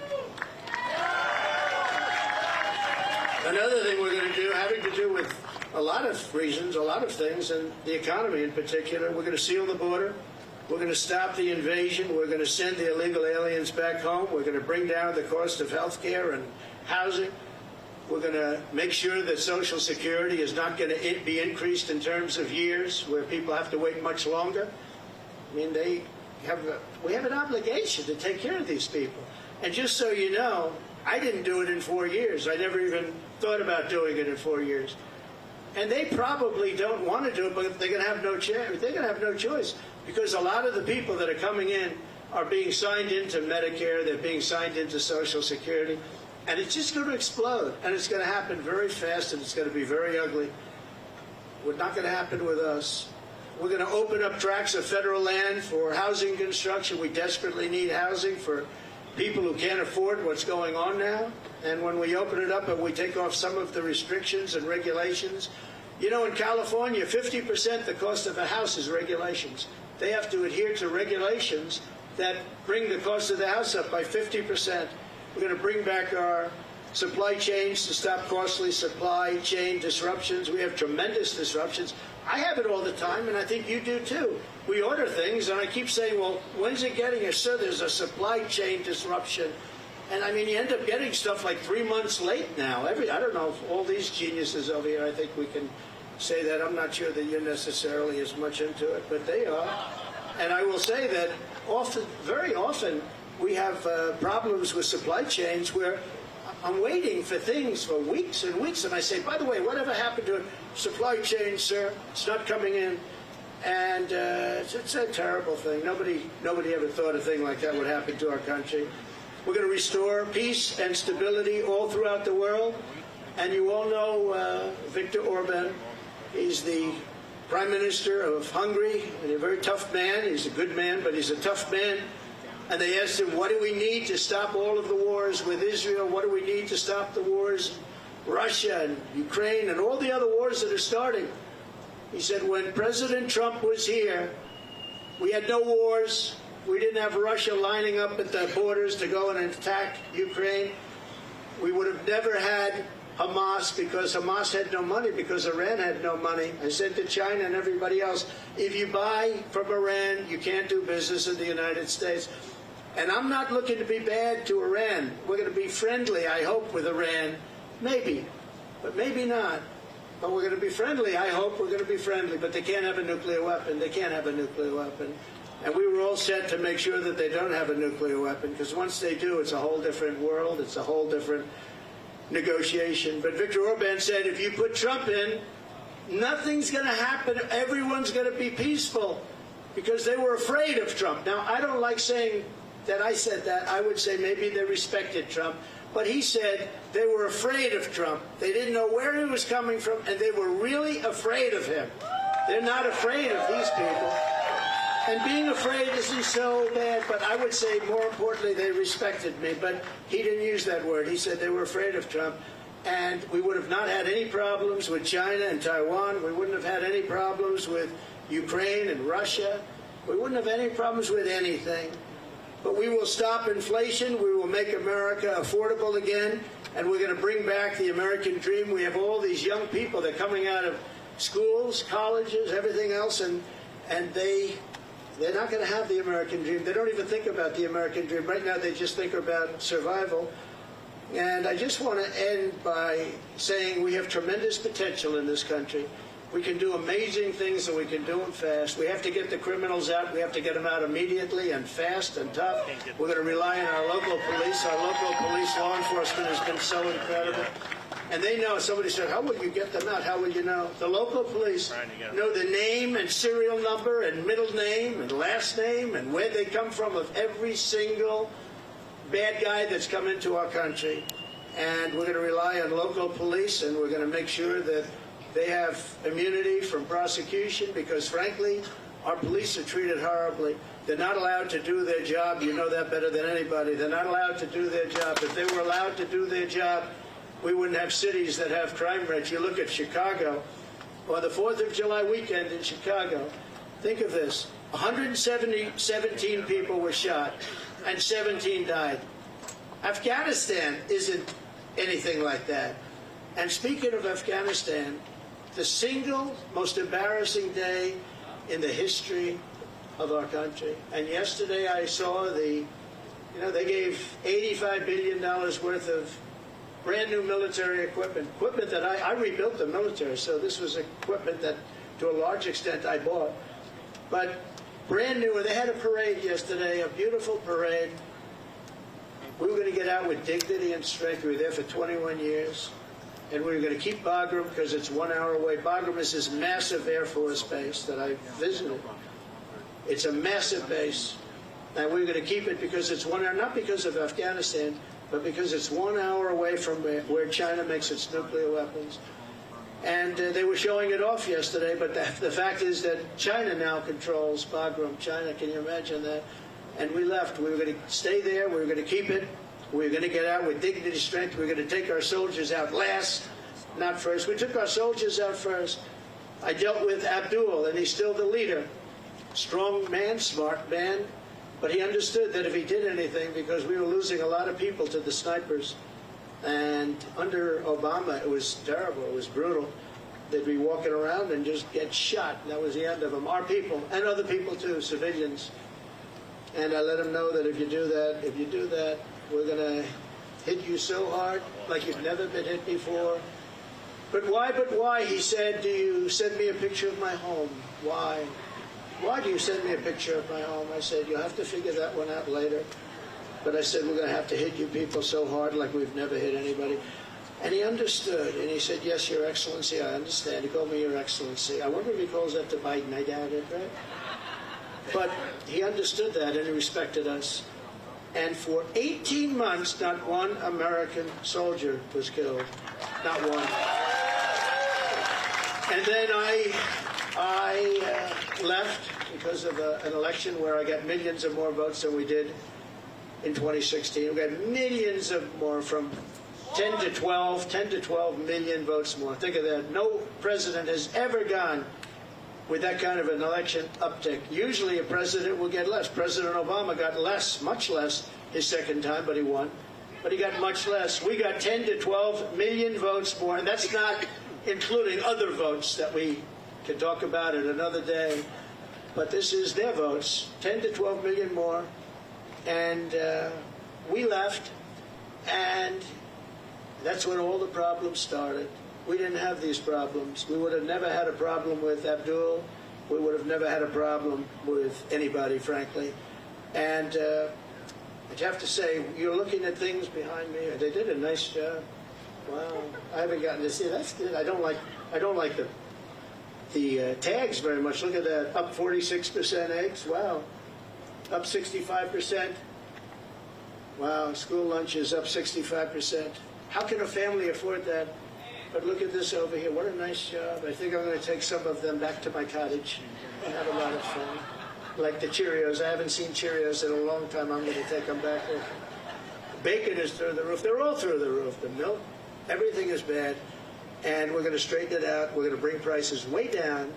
Another thing we're going to do, having to do with a lot of reasons, a lot of things, and the economy in particular, we're going to seal the border. We're going to stop the invasion. We're going to send the illegal aliens back home. We're going to bring down the cost of health care and housing. We're going to make sure that Social Security is not going to be increased in terms of years, where people have to wait much longer. I mean, we have an obligation to take care of these people. And just so you know, I didn't do it in 4 years. I never even thought about doing it in 4 years. And they probably don't want to do it, but they're going to have no chance. They're going to have no choice, because a lot of the people that are coming in are being signed into Medicare. They're being signed into Social Security, and it's just going to explode. And it's going to happen very fast, and it's going to be very ugly. It's not going to happen with us. We're going to open up tracts of federal land for housing construction. We desperately need housing for people who can't afford what's going on now. And when we open it up and we take off some of the restrictions and regulations, you know, in California, 50% the cost of a house is regulations. They have to adhere to regulations that bring the cost of the house up by 50%. We're going to bring back our supply chains to stop costly supply chain disruptions. We have tremendous disruptions. I have it all the time, and I think you do too. We order things, and I keep saying, well, when's it getting here? Sir, there's a supply chain disruption. And I mean, you end up getting stuff like 3 months late now. I don't know if all these geniuses over here, I think we can say that. I'm not sure that you're necessarily as much into it, but they are. And I will say that often, very often, we have problems with supply chains where I'm waiting for things for weeks and weeks, and I say, by the way, whatever happened to supply chain, sir? It's not coming in. And it's a terrible thing. Nobody ever thought a thing like that would happen to our country. We're going to restore peace and stability all throughout the world. And you all know Viktor Orban. He's the Prime Minister of Hungary, and a very tough man. He's a good man, but he's a tough man. And they asked him, what do we need to stop all of the wars with Israel? What do we need to stop the wars in Russia and Ukraine and all the other wars that are starting? He said, when President Trump was here, we had no wars. We didn't have Russia lining up at the borders to go and attack Ukraine. We would have never had Hamas, because Hamas had no money, because Iran had no money. I said to China and everybody else, if you buy from Iran, you can't do business in the United States. And I'm not looking to be bad to Iran. We're going to be friendly, I hope, with Iran. Maybe, but maybe not. But we're going to be friendly, I hope. We're going to be friendly, but they can't have a nuclear weapon. They can't have a nuclear weapon. And we were all set to make sure that they don't have a nuclear weapon, because once they do, it's a whole different world. It's a whole different negotiation. But Viktor Orban said, if you put Trump in, nothing's going to happen. Everyone's going to be peaceful, because they were afraid of Trump. Now, I don't like saying that I said that. I would say maybe they respected Trump, But he said they were afraid of Trump. They didn't know where he was coming from, and they were really afraid of him. They're not afraid of these people. And being afraid isn't so bad, but I would say more importantly, they respected me. But he didn't use that word. He said they were afraid of Trump. And we would have not had any problems with China and Taiwan. We wouldn't have had any problems with Ukraine and Russia. We wouldn't have any problems with anything. But we will stop inflation. We will make America affordable again. And we're going to bring back the American dream. We have all these young people. They're coming out of schools, colleges, everything else. And they're not going to have the American dream. They don't even think about the American dream. Right now, they just think about survival. And I just want to end by saying we have tremendous potential in this country. We can do amazing things, and we can do them fast. We have to get the criminals out. We have to get them out immediately and fast and tough. We're going to rely on our local police. Our local police law enforcement has been so incredible. And they know. Somebody said, how will you get them out? How will you know? The local police know the name and serial number and middle name and last name and where they come from of every single bad guy that's come into our country. And we're going to rely on local police, and we're going to make sure that they have immunity from prosecution because, frankly, our police are treated horribly. They're not allowed to do their job. You know that better than anybody. They're not allowed to do their job. If they were allowed to do their job, we wouldn't have cities that have crime rates. You look at Chicago, or the 4th of July weekend in Chicago. Think of this. 117 people were shot, and 17 died. Afghanistan isn't anything like that. And speaking of Afghanistan, the single most embarrassing day in the history of our country. And yesterday I saw they gave $85 billion worth of brand new military equipment that I rebuilt the military, so this was equipment that to a large extent I bought. But brand new, and they had a parade yesterday, a beautiful parade. We were going to get out with dignity and strength. We were there for 21 years. And we were going to keep Bagram because it's 1 hour away. Bagram is this massive Air Force base that I visited. It's a massive base. And we were going to keep it because it's 1 hour, not because of Afghanistan, but because it's 1 hour away from where China makes its nuclear weapons. And they were showing it off yesterday, but the fact is that China now controls Bagram. China, can you imagine that? And we left. We were going to stay there. We were going to keep it. We were going to get out with dignity, strength. We were going to take our soldiers out last, not first. We took our soldiers out first. I dealt with Abdul, and he's still the leader. Strong man, smart man, but he understood that if he did anything, because we were losing a lot of people to the snipers, and under Obama, it was terrible. It was brutal. They'd be walking around and just get shot. And that was the end of them. Our people, and other people too, civilians. And I let them know that if you do that, we're going to hit you so hard like you've never been hit before. But why? He said, do you send me a picture of my home? Why? Why do you send me a picture of my home? I said, you'll have to figure that one out later. But I said, we're going to have to hit you people so hard like we've never hit anybody. And he understood. And he said, yes, Your Excellency, I understand. He called me Your Excellency. I wonder if he calls that to Biden. I doubt it, right? But he understood that, and he respected us. And for 18 months, not one American soldier was killed. Not one. And then I left because of an election where I got millions of more votes than we did in 2016. We got millions of more, from 10 to 12 million votes more. Think of that. No president has ever gone with that kind of an election uptick. Usually a president will get less. President Obama got less, much less, his second time, but he won. But he got much less. We got 10 to 12 million votes more, and that's not including other votes that we can talk about at another day. But this is their votes, 10 to 12 million more. And we left, and that's when all the problems started. We didn't have these problems. We would have never had a problem with Abdul. We would have never had a problem with anybody, frankly. And I'd have to say, you're looking at things behind me. They did a nice job. Wow. I haven't gotten to see. That's good. I don't like the tags very much. Look at that. Up 46% eggs. Wow. Up 65%. Wow, school lunch is up 65%. How can a family afford that? But look at this over here. What a nice job. I think I'm going to take some of them back to my cottage and have a lot of fun. Like the Cheerios. I haven't seen Cheerios in a long time. I'm going to take them back there. Bacon is through the roof. They're all through the roof. The milk, everything is bad. And we're going to straighten it out. We're going to bring prices way down.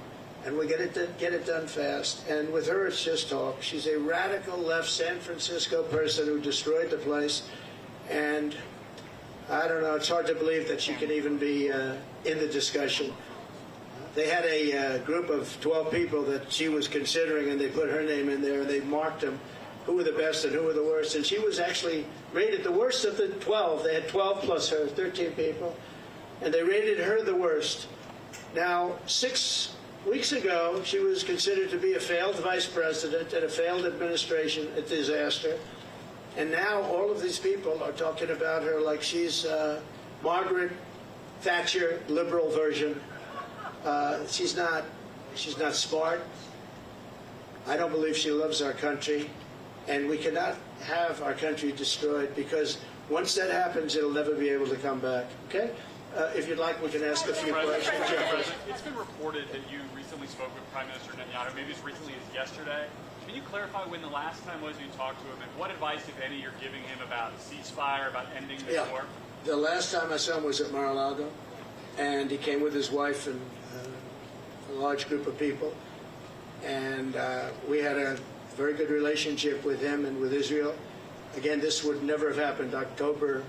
And we'll get it done fast. And with her, it's just talk. She's a radical left San Francisco person who destroyed the place. And I don't know, it's hard to believe that she can even be in the discussion. They had a group of 12 people that she was considering, and they put her name in there, and they marked them, who were the best and who were the worst. And she was actually rated the worst of the 12. They had 12 plus her, 13 people, and they rated her the worst. Now, 6 weeks ago, she was considered to be a failed vice president and a failed administration, a disaster. And now all of these people are talking about her like she's Margaret Thatcher, liberal version. She's not smart. I don't believe she loves our country. And we cannot have our country destroyed, because once that happens, it'll never be able to come back. Okay? If you'd like, we can ask a few questions. It's been reported that you recently spoke with Prime Minister Netanyahu, maybe as recently as yesterday. Can you clarify when the last time was you talked to him, and what advice, if any, you're giving him about a ceasefire, about ending the war? The last time I saw him was at Mar-a-Lago, and he came with his wife and a large group of people. And we had a very good relationship with him and with Israel. Again, this would never have happened. October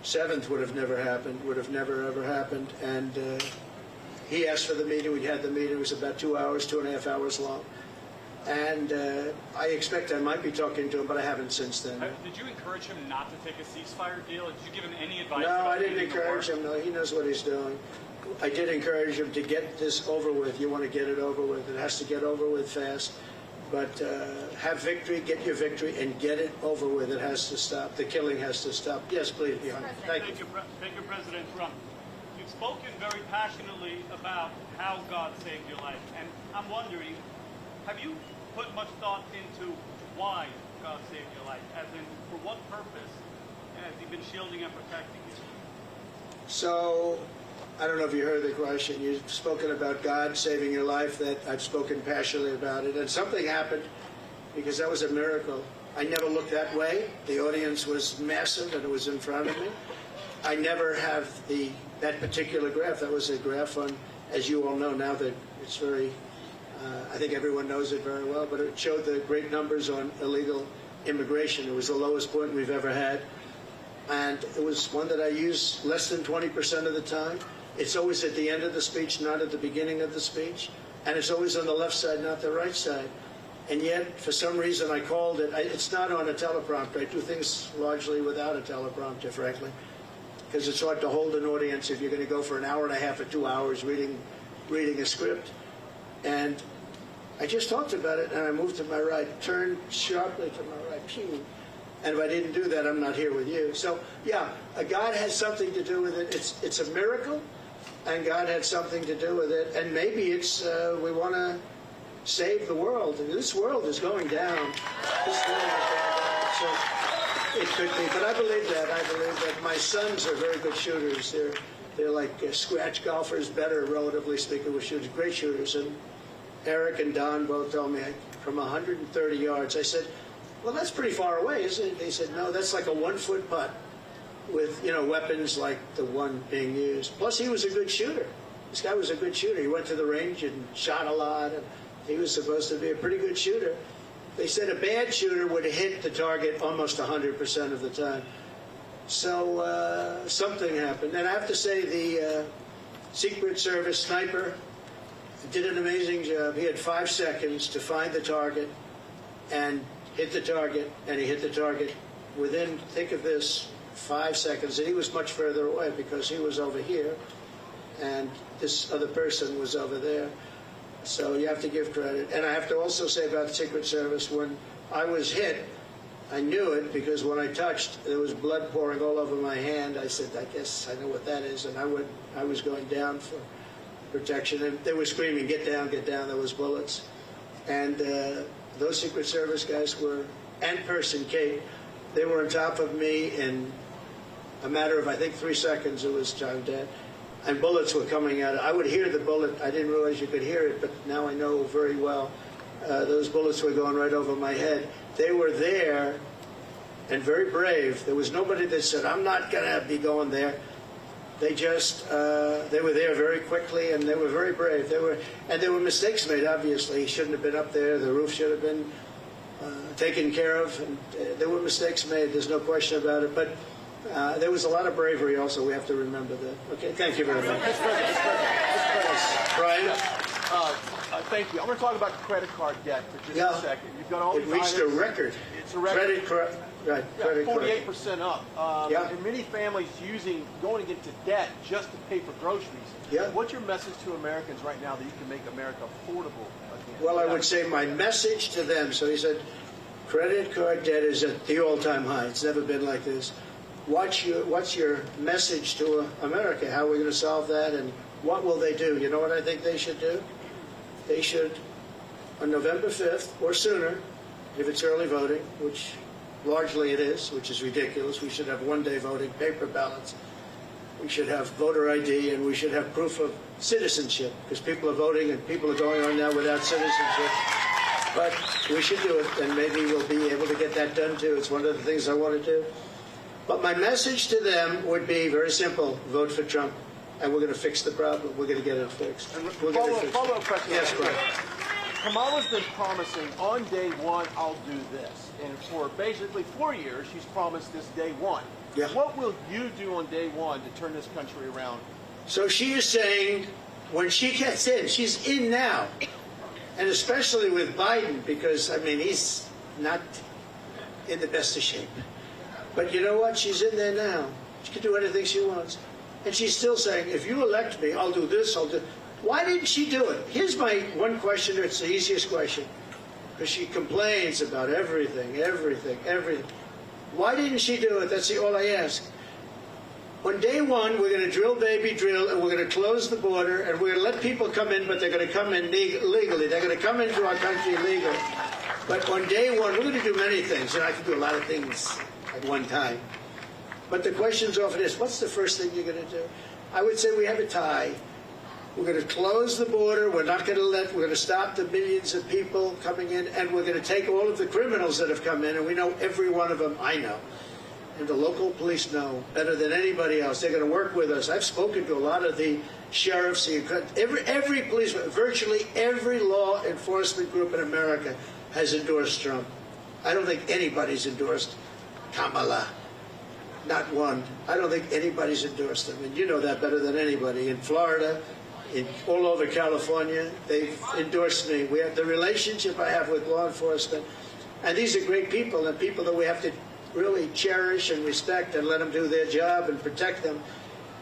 7th would have never happened, would have never, ever happened. And he asked for the meeting. We had the meeting. It was about 2 hours, 2.5 hours long. And I expect I might be talking to him, but I haven't since then. Did you encourage him not to take a ceasefire deal? Did you give him any advice? No, I didn't encourage him. No, he knows what he's doing. I did encourage him to get this over with. You want to get it over with. It has to get over with fast. But have victory, get your victory, and get it over with. It has to stop. The killing has to stop. Yes, please, Beyond. Thank you. Thank you, President Trump. You've spoken very passionately about how God saved your life. And I'm wondering, have you put much thought into why God saved your life? As in, for what purpose has He been shielding and protecting you? So, I don't know if you heard the question. You've spoken about God saving your life. That I've spoken passionately about it. And something happened, because that was a miracle. I never looked that way. The audience was massive, and it was in front of me. I never have that particular graph. That was a graph on, as you all know now, that it's very, I think everyone knows it very well, but it showed the great numbers on illegal immigration. It was the lowest point we've ever had. And it was one that I use less than 20% of the time. It's always at the end of the speech, not at the beginning of the speech. And it's always on the left side, not the right side. And yet, for some reason, I called it. It's not on a teleprompter. I do things largely without a teleprompter, frankly, because it's hard to hold an audience if you're going to go for an hour and a half or 2 hours reading a script. And I just talked about it, and I moved to my right, turned sharply to my right, pew. And if I didn't do that, I'm not here with you. So, yeah, God has something to do with it. It's a miracle, and God had something to do with it. And maybe it's we want to save the world. And this world is going down. This world is going down. So it could be. But I believe that. I believe that. My sons are very good shooters. They're like scratch golfers, better, relatively speaking, with shooters. Great shooters. And Eric and Don both told me from 130 yards. I said, well, that's pretty far away, isn't it? They said, no, that's like a 1-foot putt with, weapons like the one being used. Plus, he was a good shooter. This guy was a good shooter. He went to the range and shot a lot, and he was supposed to be a pretty good shooter. They said a bad shooter would hit the target almost 100% of the time. So something happened. And I have to say the Secret Service sniper did an amazing job. He had 5 seconds to find the target and hit the target, and he hit the target within, think of this, 5 seconds. And he was much further away because he was over here, and this other person was over there. So you have to give credit. And I have to also say about the Secret Service, when I was hit, I knew it because when I touched, there was blood pouring all over my hand. I said, I guess I know what that is. And I was going down for protection. And they were screaming, get down, get down. There was bullets. And those Secret Service guys were, and person Kate, They were on top of me in a matter of, I think, 3 seconds. It was time dead. And bullets were coming out. I would hear the bullet. I didn't realize you could hear it, but now I know very well. Those bullets were going right over my head. They were there and very brave. There was nobody that said, I'm not going to be going there. They just, they were there very quickly, and they were very brave. There were mistakes made, obviously. He shouldn't have been up there. The roof should have been taken care of. And there were mistakes made. There's no question about it. But there was a lot of bravery also. We have to remember that. Okay, thank you very much. Brian? Thank you. I'm going to talk about credit card debt for just a second. You've got all It these reached a items. record. It's a record. Right, credit card. 48% up. And many families going into debt just to pay for groceries. Yeah. What's your message to Americans right now that you can make America affordable again? Well, I would say my message to them, so he said, credit card debt is at the all-time high. It's never been like this. What's your message to America? How are we going to solve that, and what will they do? You know what I think they should do? They should, on November 5th or sooner, if it's early voting, which largely it is, which is ridiculous. We should have one-day voting, paper ballots. We should have voter ID, and we should have proof of citizenship, because people are voting and people are going on now without citizenship. But we should do it, and maybe we'll be able to get that done too. It's one of the things I want to do. But my message to them would be very simple: vote for Trump, and we're going to fix the problem. We're going to get it fixed. Follow-up question. Yes, Brian. Kamala's been promising on day one, I'll do this. And for basically 4 years, she's promised this day one. Yeah. What will you do on day one to turn this country around? So she is saying when she gets in, she's in now. And especially with Biden, because, I mean, he's not in the best of shape. But you know what? She's in there now. She can do anything she wants. And she's still saying, if you elect me, I'll do this, I'll do... Why didn't she do it? Here's my one question. It's the easiest question. Because she complains about everything. Why didn't she do it? That's all I ask. On day one, we're going to drill, baby, drill, and we're going to close the border, and we're going to let people come in, but they're going to come in legally. They're going to come into our country legally. But on day one, we're going to do many things, and I can do a lot of things at one time. But the question's often is, what's the first thing you're going to do? I would say we have a tie. We're going to close the border. We're going to stop the millions of people coming in, and we're going to take all of the criminals that have come in, and we know every one of them. I know. And the local police know better than anybody else. They're going to work with us. I've spoken to a lot of the sheriffs, every policeman, virtually every law enforcement group in America has endorsed Trump. I don't think anybody's endorsed Kamala. Not one. I don't think anybody's endorsed him. And you know that better than anybody. In Florida, all over California, they've endorsed me. We have the relationship I have with law enforcement. And these are great people, and people that we have to really cherish and respect and let them do their job and protect them.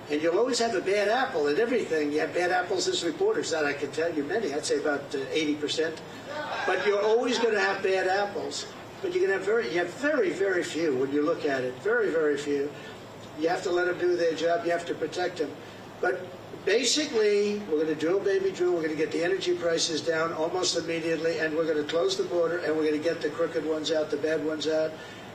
And you'll always have a bad apple in everything. You have bad apples as reporters. That I can tell you many. I'd say about 80%. But you're always going to have bad apples. But you have very, very few when you look at it. Very, very few. You have to let them do their job. You have to protect them. But basically, we're going to drill, baby, drill. We're going to get the energy prices down almost immediately, and we're going to close the border, and we're going to get the crooked ones out, the bad ones out,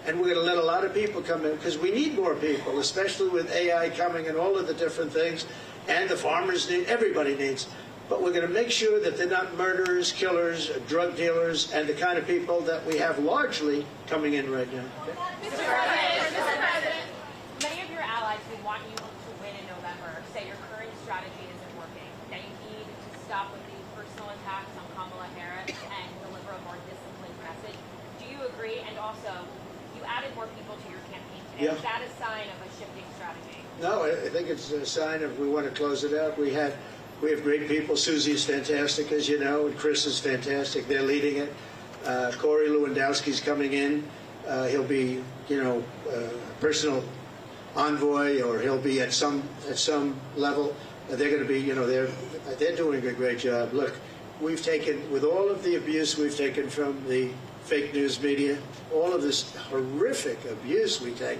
and we're going to let a lot of people come in, because we need more people, especially with AI coming and all of the different things, and the farmers need, everybody needs. But we're going to make sure that they're not murderers, killers, drug dealers, and the kind of people that we have largely coming in right now. Okay? Mr. President, many of your allies who want you to win in November say your current strategy isn't working, that you need to stop with the personal attacks on Kamala Harris and deliver a more disciplined message. Do you agree? And also, you added more people to your campaign today. Yeah. Is that a sign of a shifting strategy? No, I think it's a sign of we want to close it out. We have great people. Susie is fantastic, as you know, and Chris is fantastic. They're leading it. Corey Lewandowski's coming in. He'll be, personal envoy, or he'll be at some level. They're going to be, they're doing a great job. Look, we've taken, with all of the abuse we've taken from the fake news media, all of this horrific abuse we take,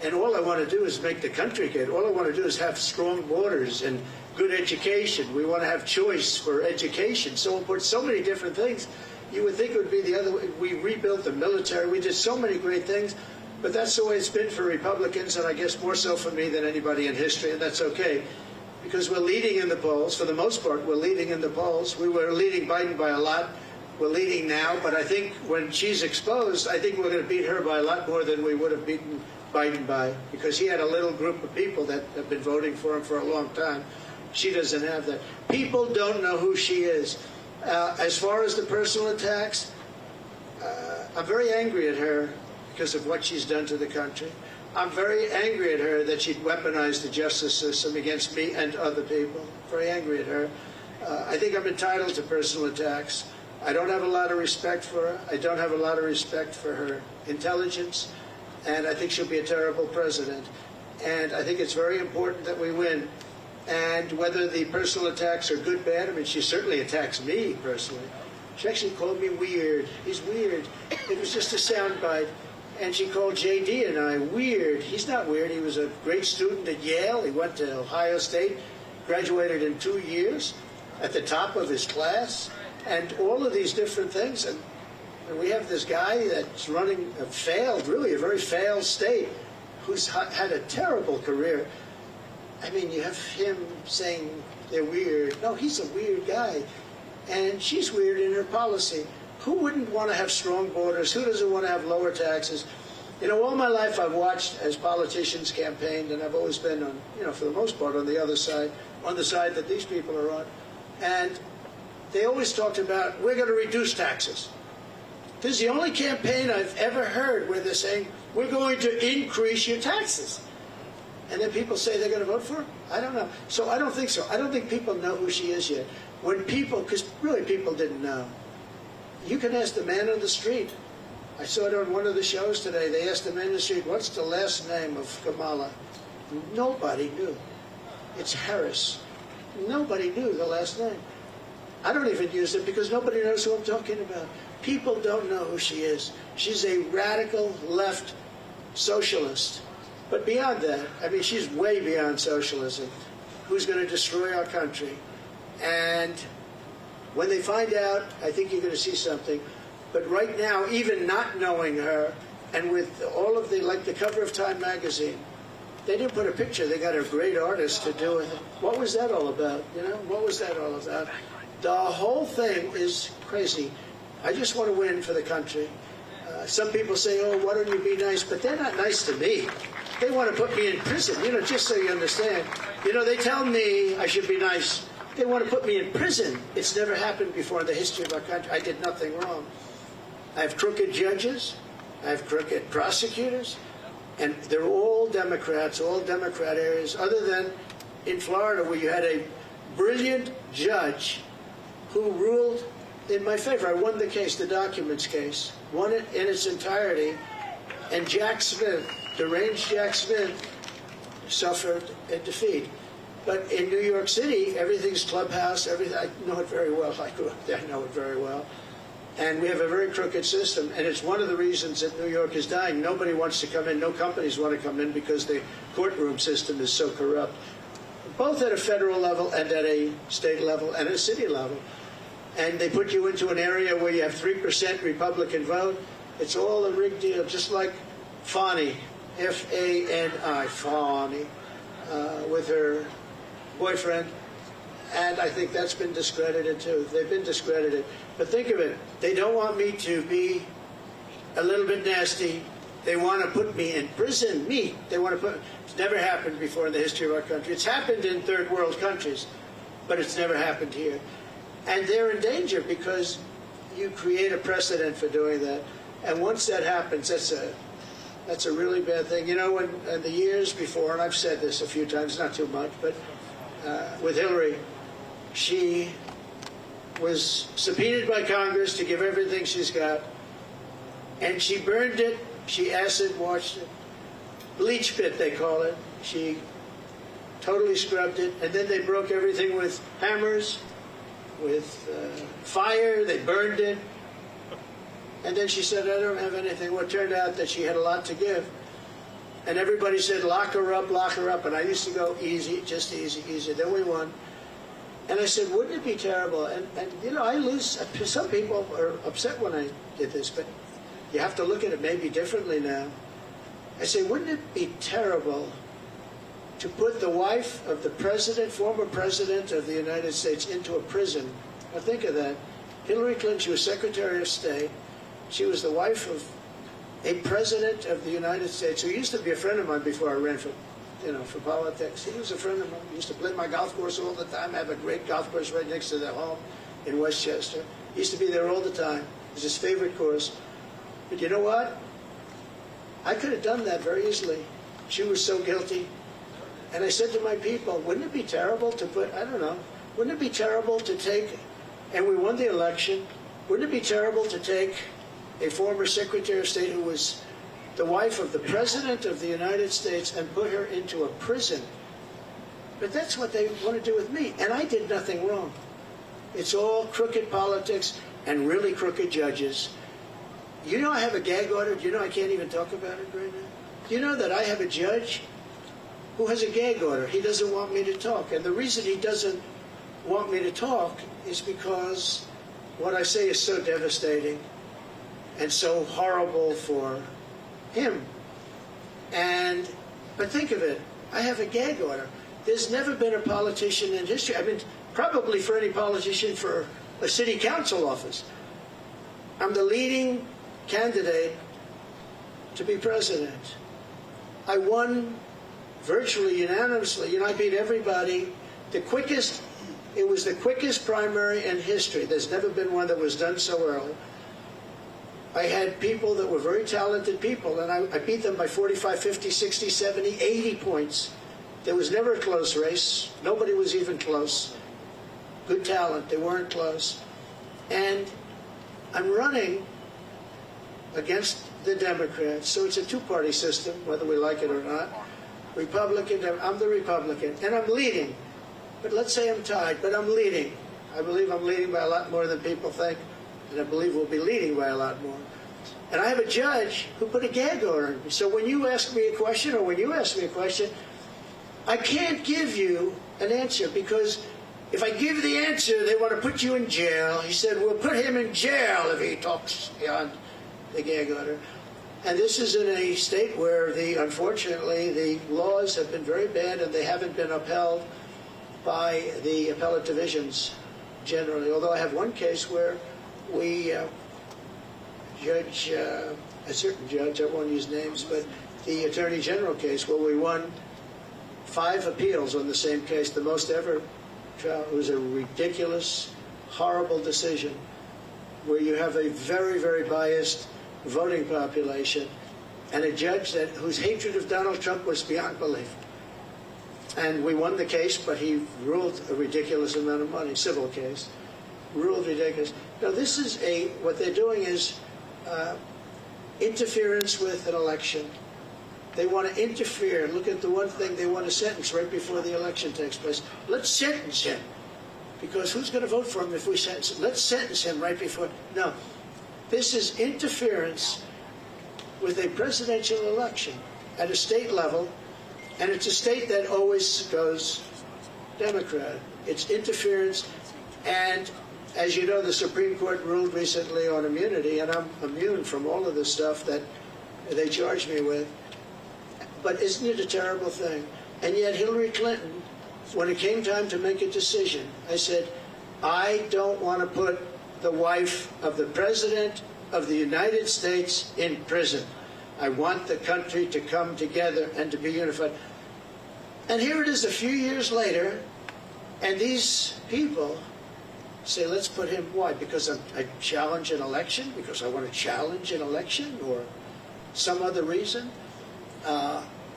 and all I want to do is make the country good. All I want to do is have strong borders and good education. We want to have choice for education. So important, so many different things. You would think it would be the other way. We rebuilt the military. We did so many great things. But that's the way it's been for Republicans, and I guess more so for me than anybody in history, and that's okay. Because we're leading in the polls. For the most part, we're leading in the polls. We were leading Biden by a lot. We're leading now, but I think when she's exposed, I think we're going to beat her by a lot more than we would have beaten Biden by, because he had a little group of people that have been voting for him for a long time. She doesn't have that. People don't know who she is. As far as the personal attacks, I'm very angry at her because of what she's done to the country. I'm very angry at her that she'd weaponized the justice system against me and other people. Very angry at her. I think I'm entitled to personal attacks. I don't have a lot of respect for her. I don't have a lot of respect for her intelligence, and I think she'll be a terrible president. And I think it's very important that we win. And whether the personal attacks are good, bad, I mean, she certainly attacks me personally. She actually called me weird. He's weird. It was just a soundbite. And she called JD and I weird. He's not weird. He was a great student at Yale. He went to Ohio State, graduated in 2 years, at the top of his class, and all of these different things. And we have this guy that's running a failed, really a very failed state, who's had a terrible career. I mean, you have him saying they're weird. No, he's a weird guy. And she's weird in her policy. Who wouldn't want to have strong borders? Who doesn't want to have lower taxes? You know, all my life I've watched as politicians campaigned, and I've always been on, you know, for the most part on the other side, on the side that these people are on. And they always talked about, we're going to reduce taxes. This is the only campaign I've ever heard where they're saying, we're going to increase your taxes. And then people say they're going to vote for her? I don't know. So I don't think so. I don't think people know who she is yet. When people, because really people didn't know. You can ask the man on the street. I saw it on one of the shows today. They asked the man on the street, what's the last name of Kamala? Nobody knew. It's Harris. Nobody knew the last name. I don't even use it because nobody knows who I'm talking about. People don't know who she is. She's a radical left socialist. But beyond that, I mean, she's way beyond socialism. Who's going to destroy our country? And when they find out, I think you're going to see something. But right now, even not knowing her, and with all of the, like the cover of Time magazine, they didn't put a picture. They got a great artist to do it. What was that all about? You know, what was that all about? The whole thing is crazy. I just want to win for the country. Some people say, oh, why don't you be nice? But they're not nice to me. They want to put me in prison, you know, just so you understand. You know, they tell me I should be nice. They want to put me in prison. It's never happened before in the history of our country. I did nothing wrong. I have crooked judges. I have crooked prosecutors. And they're all Democrats, all Democrat areas, other than in Florida where you had a brilliant judge who ruled in my favor. I won the case, the documents case, won it in its entirety. And Jack Smith, deranged Jack Smith, suffered a defeat. But in New York City, everything's clubhouse, everything. I know it very well. I grew up there, I know it very well. And we have a very crooked system, and it's one of the reasons that New York is dying. Nobody wants to come in, no companies want to come in because the courtroom system is so corrupt, both at a federal level and at a state level and a city level. And they put you into an area where you have 3% Republican vote. It's all a rigged deal, just like Fani, F-A-N-I, Fani, with her boyfriend. And I think that's been discredited too. They've been discredited. But think of it. They don't want me to be a little bit nasty. They want to put me in prison. Me. They want to put. It's never happened before in the history of our country. It's happened in third world countries, but it's never happened here. And they're in danger because you create a precedent for doing that. And once that happens, that's a really bad thing. You know, when in the years before, and I've said this a few times, not too much, but with Hillary, she was subpoenaed by Congress to give everything she's got, and she burned it, she acid washed it, bleach pit they call it, she totally scrubbed it, and then they broke everything with hammers, with fire, they burned it, and then she said, I don't have anything. Well, it turned out that she had a lot to give, and everybody said, lock her up, and I used to go, easy, just easy, easy, then we won. And I said, wouldn't it be terrible? And you know, I lose. Some people are upset when I did this, but you have to look at it maybe differently now. I say, wouldn't it be terrible to put the wife of the president, former president of the United States, into a prison? Now think of that. Hillary Clinton, she was Secretary of State. She was the wife of a president of the United States who used to be a friend of mine before I ran for politics. He was a friend of mine. He used to play my golf course all the time. I have a great golf course right next to their home in Westchester. He used to be there all the time. It was his favorite course. But you know what? I could have done that very easily. She was so guilty. And I said to my people, wouldn't it be terrible to put, I don't know, wouldn't it be terrible to take, and we won the election, wouldn't it be terrible to take a former Secretary of State who was the wife of the President of the United States and put her into a prison? But that's what they want to do with me, and I did nothing wrong. It's all crooked politics and really crooked judges. You know I have a gag order. Do you know I can't even talk about it right now? Do you know that I have a judge who has a gag order? He doesn't want me to talk, and the reason he doesn't want me to talk is because what I say is so devastating and so horrible for him. But think of it, I have a gag order. There's never been a politician in history, I mean, probably for any politician for a city council office. I'm the leading candidate to be president. I won virtually unanimously. You know, I beat everybody. It was the quickest primary in history. There's never been one that was done so early. I had people that were very talented people, and I beat them by 45, 50, 60, 70, 80 points. There was never a close race. Nobody was even close. Good talent. They weren't close. And I'm running against the Democrats. So it's a two-party system, whether we like it or not. Republican, I'm the Republican, and I'm leading. But let's say I'm tied, but I'm leading. I believe I'm leading by a lot more than people think, and I believe we'll be leading by a lot more. And I have a judge who put a gag order on me. So when you ask me a question, or when you ask me a question, I can't give you an answer, because if I give the answer, they want to put you in jail. He said, we'll put him in jail if he talks beyond the gag order. And this is in a state where, unfortunately, the laws have been very bad, and they haven't been upheld by the appellate divisions generally. Although I have one case where we judge, a certain judge, I won't use names, but the Attorney General case where we won 5 appeals on the same case, the most ever trial. It was a ridiculous, horrible decision where you have a very, very biased voting population and a judge whose hatred of Donald Trump was beyond belief. And we won the case, but he ruled a ridiculous amount of money, civil case, ruled ridiculous. Now this is what they're doing is interference with an election. They want to interfere. Look at the one thing they want to sentence right before the election takes place. Let's sentence him. Because who's going to vote for him if we sentence him? Let's sentence him right before. No. This is interference with a presidential election at a state level, and it's a state that always goes Democrat. It's interference, and as you know, the Supreme Court ruled recently on immunity, and I'm immune from all of the stuff that they charge me with. But isn't it a terrible thing? And yet Hillary Clinton, when it came time to make a decision, I said, I don't want to put the wife of the President of the United States in prison. I want the country to come together and to be unified. And here it is a few years later, and these people say, let's put him, why? Because I challenge an election? Because I want to challenge an election? Or some other reason?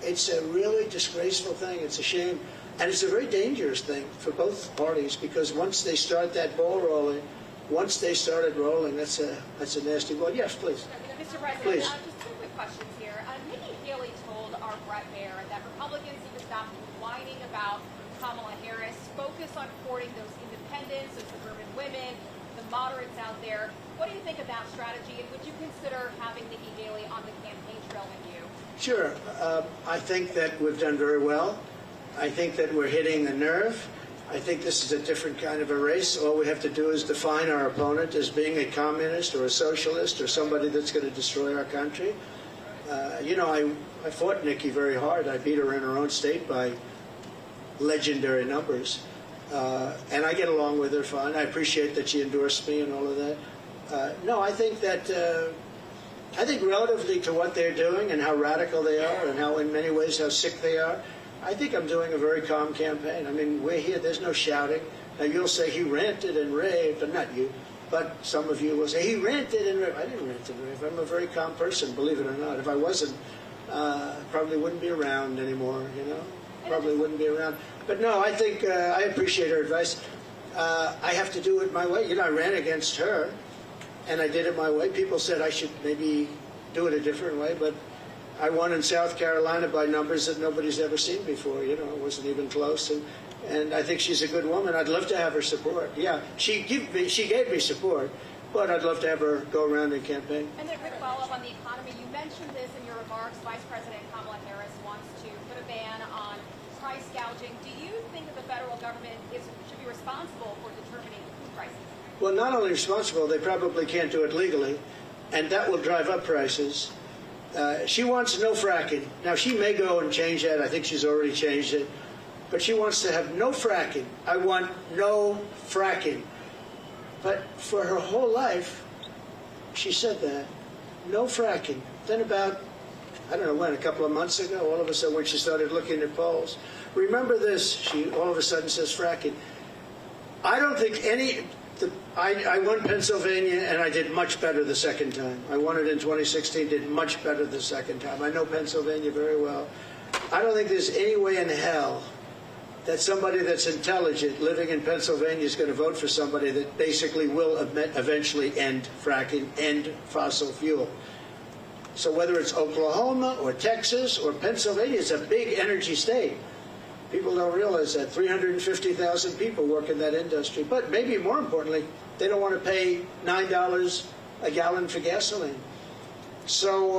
It's a really disgraceful thing. It's a shame. And it's a very dangerous thing for both parties, because once they start that ball rolling, once they started rolling, that's a nasty ball. Yes, please. Mr. President, Please. just 2 quick questions here. Nikki Haley told our Brett Baer that Republicans need to stop whining about Kamala Harris, focus on courting those independents, those suburban women, the moderates out there. What do you think of that strategy, and would you consider having Nikki Haley on the campaign trail with you? Sure. I think that we've done very well. I think that we're hitting a nerve. I think this is a different kind of a race. All we have to do is define our opponent as being a communist or a socialist or somebody that's going to destroy our country. You know, I fought Nikki very hard. I beat her in her own state by legendary numbers. And I get along with her fine. I appreciate that she endorsed me and all of that. No, I think that, I think relatively to what they're doing and how radical they are and how in many ways how sick they are, I think I'm doing a very calm campaign. I mean, we're here, there's no shouting. Now you'll say he ranted and raved, but not you, but some of you will say he ranted and raved. I didn't rant and rave. I'm a very calm person, believe it or not. If I wasn't, probably wouldn't be around anymore, you know? Probably wouldn't be around. But no, I think I appreciate her advice. I have to do it my way. You know, I ran against her, and I did it my way. People said I should maybe do it a different way, but I won in South Carolina by numbers that nobody's ever seen before. You know, it wasn't even close. And I think she's a good woman. I'd love to have her support. Yeah, she gave me support, but I'd love to have her go around and campaign. And then a quick follow-up on the economy. You mentioned this in your remarks. Vice President Kamala Harris wants to put a ban on price gouging. Do you think that the federal government should be responsible for determining food prices? Well, not only responsible, they probably can't do it legally, and that will drive up prices. She wants no fracking. Now, she may go and change that. I think she's already changed it. But she wants to have no fracking. I want no fracking. But for her whole life, she said that. No fracking. Then about, I don't know when, a couple of months ago, all of a sudden when she started looking at polls, remember this, she all of a sudden says fracking. I don't think I won Pennsylvania, and I did much better the second time. I won it in 2016, did much better the second time. I know Pennsylvania very well. I don't think there's any way in hell that somebody that's intelligent living in Pennsylvania is going to vote for somebody that basically will eventually end fracking, end fossil fuel. So whether it's Oklahoma or Texas or Pennsylvania, it's a big energy state. People don't realize that 350,000 people work in that industry. But maybe more importantly, they don't want to pay $9 a gallon for gasoline. So,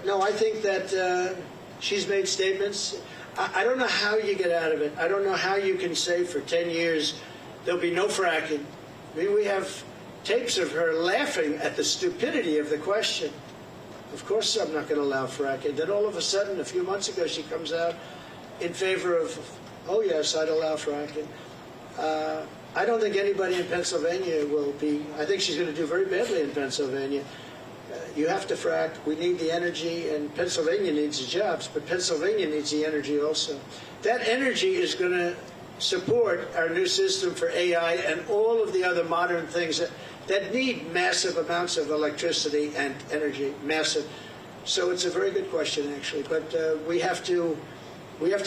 no, I think that she's made statements. I don't know how you get out of it. I don't know how you can say for 10 years there'll be no fracking. I mean, we have tapes of her laughing at the stupidity of the question. Of course I'm not going to allow fracking. Then all of a sudden, a few months ago, she comes out in favor of, oh yes, I'd allow fracking. I don't think anybody in Pennsylvania will be, I think she's going to do very badly in Pennsylvania. You have to frack. We need the energy, and Pennsylvania needs the jobs, but Pennsylvania needs the energy also. That energy is going to support our new system for AI and all of the other modern things that need massive amounts of electricity and energy, massive. So it's a very good question, actually. But we have to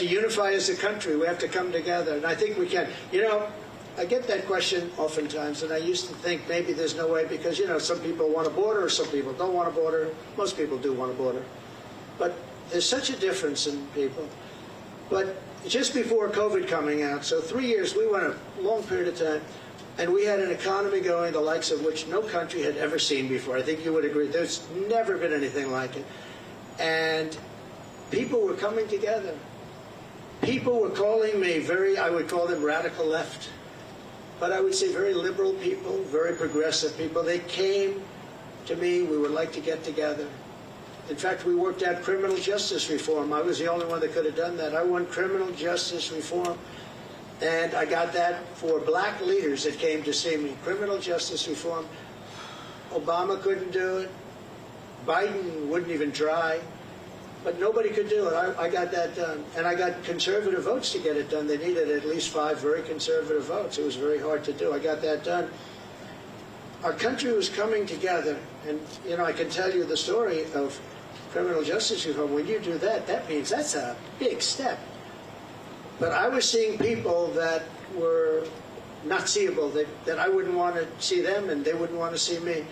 unify as a country. We have to come together, and I think we can. You know, I get that question oftentimes, and I used to think maybe there's no way because, you know, some people want a border or some people don't want a border. Most people do want a border. But there's such a difference in people. But just before COVID coming out, so 3 years, we went a long period of time, and we had an economy going the likes of which no country had ever seen before. I think you would agree. There's never been anything like it. And people were coming together. People were calling me I would call them radical left. But I would say very liberal people, very progressive people. They came to me. We would like to get together. In fact, we worked out criminal justice reform. I was the only one that could have done that. I won criminal justice reform, and I got that for black leaders that came to see me. Criminal justice reform. Obama couldn't do it. Biden wouldn't even try. But nobody could do it. I got that done. And I got conservative votes to get it done. They needed at least 5 very conservative votes. It was very hard to do. I got that done. Our country was coming together. And, you know, I can tell you the story of criminal justice reform. When you do that, that means that's a big step. But I was seeing people that were not seeable, that I wouldn't want to see them and they wouldn't want to see me.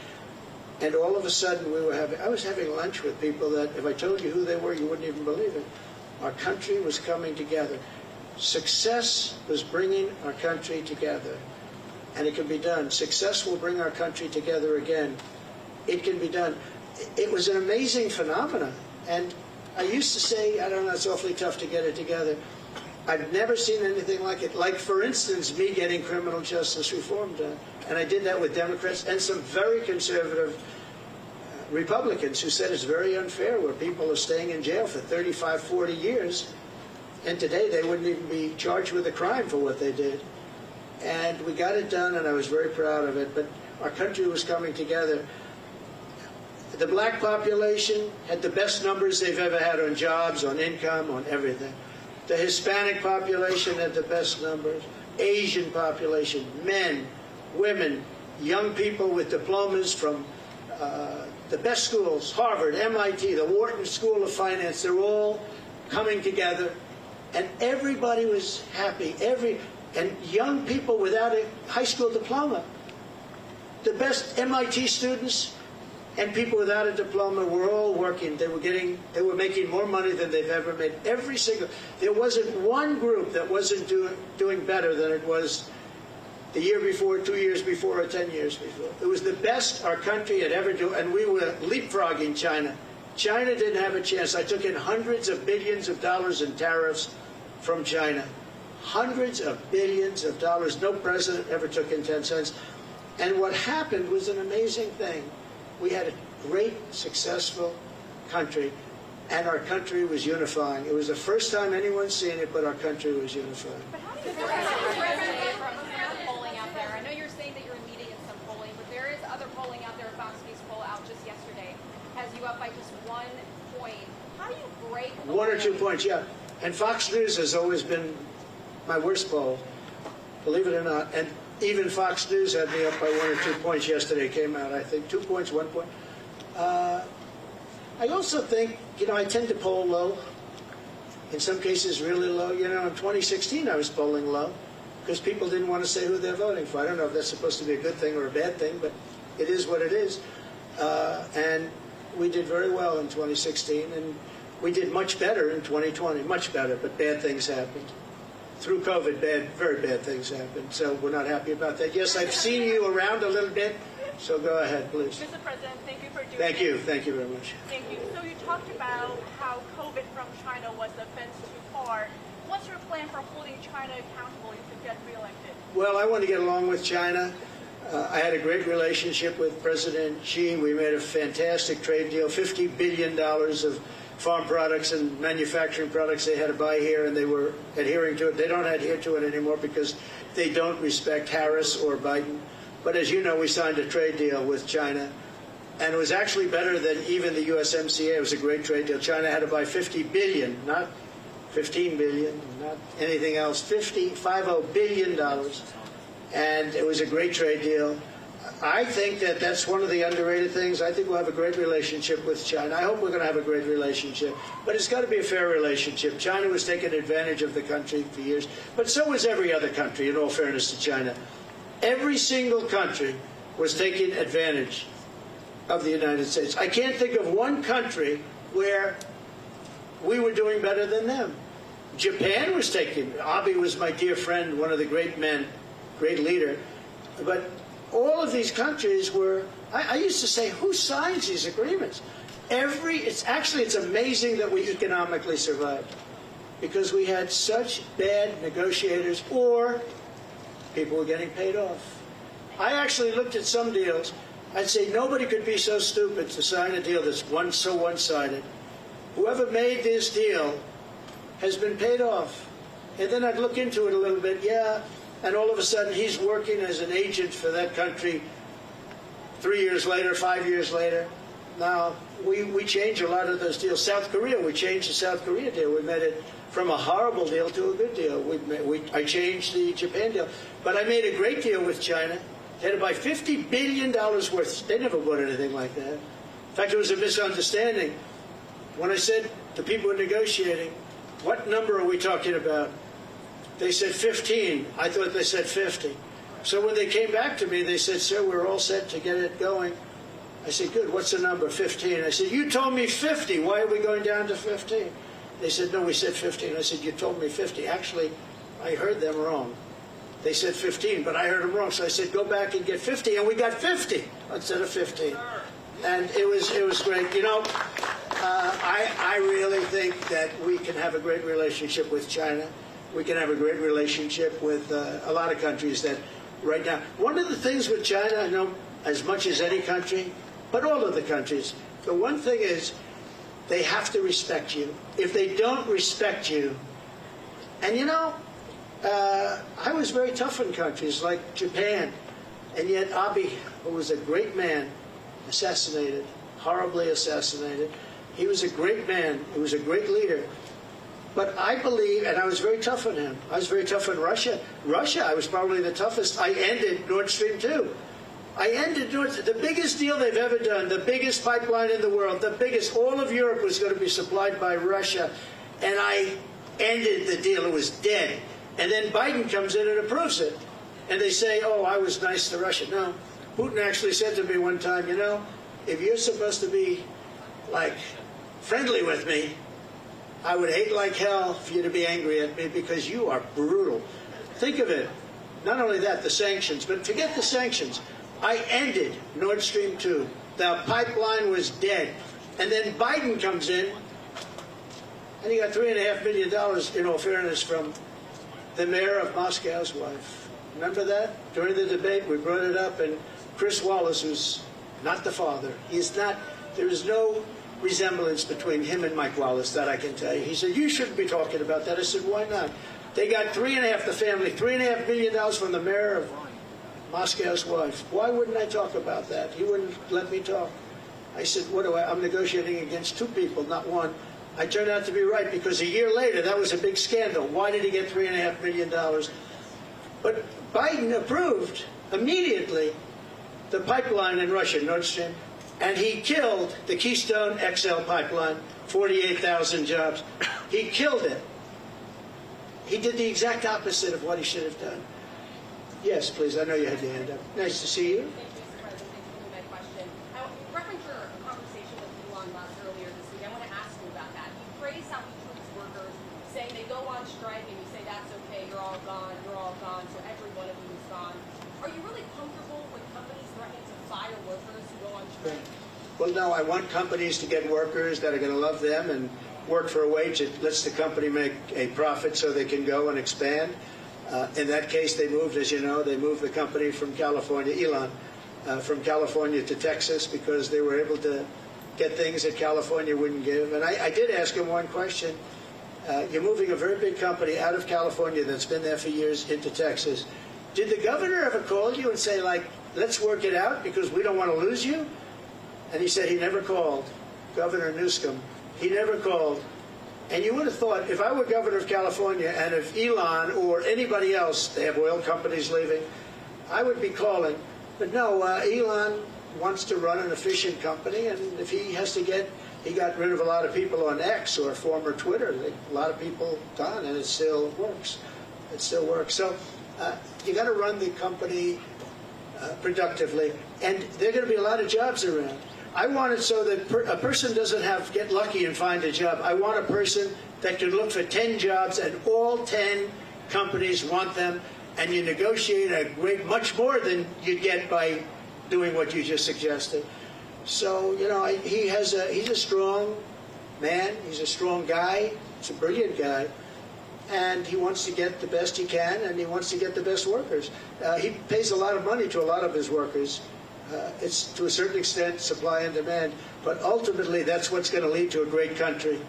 And all of a sudden, I was having lunch with people that, if I told you who they were, you wouldn't even believe it. Our country was coming together. Success was bringing our country together. And it can be done. Success will bring our country together again. It can be done. It was an amazing phenomenon. And I used to say, I don't know, it's awfully tough to get it together. I've never seen anything like it. Like, for instance, me getting criminal justice reform done. And I did that with Democrats and some very conservative Republicans who said it's very unfair where people are staying in jail for 35, 40 years, and today they wouldn't even be charged with a crime for what they did. And we got it done, and I was very proud of it, but our country was coming together. The black population had the best numbers they've ever had on jobs, on income, on everything. The Hispanic population had the best numbers. Asian population, men, women, young people with diplomas from the best schools, Harvard, MIT, the Wharton School of Finance, they're all coming together, and everybody was happy. And young people without a high school diploma, the best MIT students and people without a diploma were all working. They were making more money than they've ever made. There wasn't one group that wasn't doing better than it was the year before, 2 years before, or 10 years before. It was the best our country had ever done, and we were leapfrogging China. China didn't have a chance. I took in hundreds of billions of dollars in tariffs from China. Hundreds of billions of dollars. No president ever took in 10 cents. And what happened was an amazing thing. We had a great, successful country, and our country was unifying. It was the first time anyone's seen it, but our country was unifying. But how do you from polling out there? I know you're saying that you're leading in some polling, but there is other polling out there. Fox News poll out just yesterday has you up by just 1 point. How do you break 1 or 2 points, yeah. And Fox News has always been my worst poll, believe it or not. And even Fox News had me up by 1 or 2 points yesterday. Came out, I think, 2 points, 1 point. I also think, I tend to poll low. In some cases, really low. In 2016, I was polling low because people didn't want to say who they're voting for. I don't know if that's supposed to be a good thing or a bad thing, but it is what it is. And we did very well in 2016, and we did much better in 2020, much better, but bad things happened. Through COVID, very bad things happened, so we're not happy about that. Yes, I've seen you around a little bit, so go ahead, please. Mr. President, thank you for doing Thank you very much. Thank you. So you talked about how COVID from China was the offense too far. What's your plan for holding China accountable if you get reelected? Well, I want to get along with China. I had a great relationship with President Xi. We made a fantastic trade deal, $50 billion of farm products and manufacturing products they had to buy here, and they were adhering to it. They don't adhere to it anymore because they don't respect Harris or Biden. But as you know, we signed a trade deal with China, and it was actually better than even the USMCA. It was a great trade deal. China had to buy $50 billion, not $15 billion, not anything else, $50 billion. And it was a great trade deal. I think that that's one of the underrated things. I think we'll have a great relationship with China. I hope we're going to have a great relationship. But it's got to be a fair relationship. China was taking advantage of the country for years. But so was every other country, in all fairness to China. Every single country was taking advantage of the United States. I can't think of one country where we were doing better than them. Japan was taking, Abe was my dear friend, one of the great men, great leader. But all of these countries were, I used to say, who signs these agreements? It's amazing that we economically survived because we had such bad negotiators, or people were getting paid off. I actually looked at some deals. I'd say nobody could be so stupid to sign a deal that's so one-sided. Whoever made this deal has been paid off. And then I'd look into it a little bit, and all of a sudden he's working as an agent for that country 3 years later, 5 years later. Now, we changed a lot of those deals. South Korea, we changed the South Korea deal. We made it from a horrible deal to a good deal. I changed the Japan deal. But I made a great deal with China. They had to buy $50 billion worth. They never bought anything like that. In fact, it was a misunderstanding. When I said to people who were negotiating, what number are we talking about? They said 15. I thought they said 50. So when they came back to me, they said, sir, we're all set to get it going. I said, good, what's the number? 15. I said, you told me 50. Why are we going down to 15? They said, no, we said 15. I said, you told me 50. Actually, I heard them wrong. They said 15, but I heard them wrong. So I said, go back and get 50. And we got 50 instead of 15. And it was great. You know, I really think that we can have a great relationship with China. We can have a great relationship with a lot of countries that right now. One of the things with China, I know as much as any country, but all of the countries. The one thing is, they have to respect you. If they don't respect you, and you know, I was very tough in countries like Japan, and yet Abe, who was a great man, assassinated, horribly assassinated. He was a great man. He was a great leader. But I believe, and I was very tough on him. I was very tough on Russia. Russia, I was probably the toughest. I ended Nord Stream 2. I ended the biggest deal they've ever done, the biggest pipeline in the world, the biggest. All of Europe was going to be supplied by Russia, and I ended the deal. It was dead. And then Biden comes in and approves it. And they say, oh, I was nice to Russia. No. Putin actually said to me one time, you know, if you're supposed to be, like, friendly with me, I would hate like hell for you to be angry at me because you are brutal. Think of it. Not only that, the sanctions, but forget the sanctions. I ended Nord Stream 2. The pipeline was dead. And then Biden comes in, and he got $3.5 million, in all fairness, from the mayor of Moscow's wife. Remember that? During the debate, we brought it up, and Chris Wallace, who's not the father, there is no resemblance between him and Mike Wallace, that I can tell you. He said, you shouldn't be talking about that. I said, why not? They got the family, $3.5 million from the mayor of Moscow's wife. Why wouldn't I talk about that? He wouldn't let me talk. I said, I'm negotiating against two people, not one. I turned out to be right, because a year later, that was a big scandal. Why did he get $3.5 million? But Biden approved immediately the pipeline in Russia, Nord Stream, and he killed the Keystone XL pipeline, 48,000 jobs. He killed it. He did the exact opposite of what he should have done. Yes, please. I know you had your hand up. Nice to see you. Thank you, Mr. President. Thanks for taking my question. I referenced your conversation with Elon Musk earlier this week. I want to ask you about that. You praise how he treats workers, saying they go on strike, and you say that's okay, you're all gone, so every one of you is gone. Are you really comfortable with companies threatening to fire workers who go on strike? Well, no, I want companies to get workers that are going to love them and work for a wage that lets the company make a profit so they can go and expand. In that case, they moved, as you know, they moved the company from California, Elon, from California to Texas, because they were able to get things that California wouldn't give. And I did ask him one question. You're moving a very big company out of California that's been there for years into Texas. Did the governor ever call you and say, like, let's work it out because we don't want to lose you? And he said he never called. Governor Newsom, he never called. And you would have thought, if I were governor of California and if Elon or anybody else, they have oil companies leaving, I would be calling. But no, Elon wants to run an efficient company, and if he has to he got rid of a lot of people on X, or former Twitter. A lot of people gone, and it still works. It still works. So you got to run the company productively, and there are going to be a lot of jobs around. I want it so that a person doesn't get lucky and find a job. I want a person that can look for 10 jobs, and all 10 companies want them, and you negotiate much more than you get by doing what you just suggested. So, you know, he's a strong man. He's a strong guy. He's a brilliant guy. And he wants to get the best he can, and he wants to get the best workers. He pays a lot of money to a lot of his workers. It's, to a certain extent, supply and demand. But ultimately, that's what's going to lead to a great country.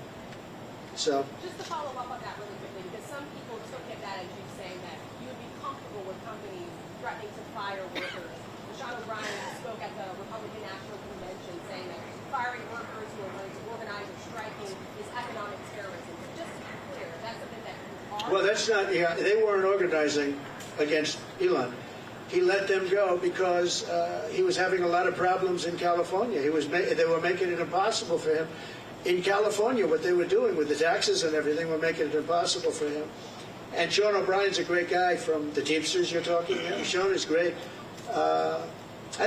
So. Just to follow up on that really quickly, because some people took it that as you saying that you would be comfortable with companies threatening to fire workers. Sean O'Brien spoke at the Republican National Convention saying that firing workers who are willing to organize or striking is economic terrorism. So just to be clear, that's something that you are. Well, that's not. Yeah, they weren't organizing against Elon. He let them go because he was having a lot of problems in California. They were making it impossible for him. In California, what they were doing with the taxes and everything were making it impossible for him. And Sean O'Brien's a great guy from the Teamsters you're talking about. Sean is great. I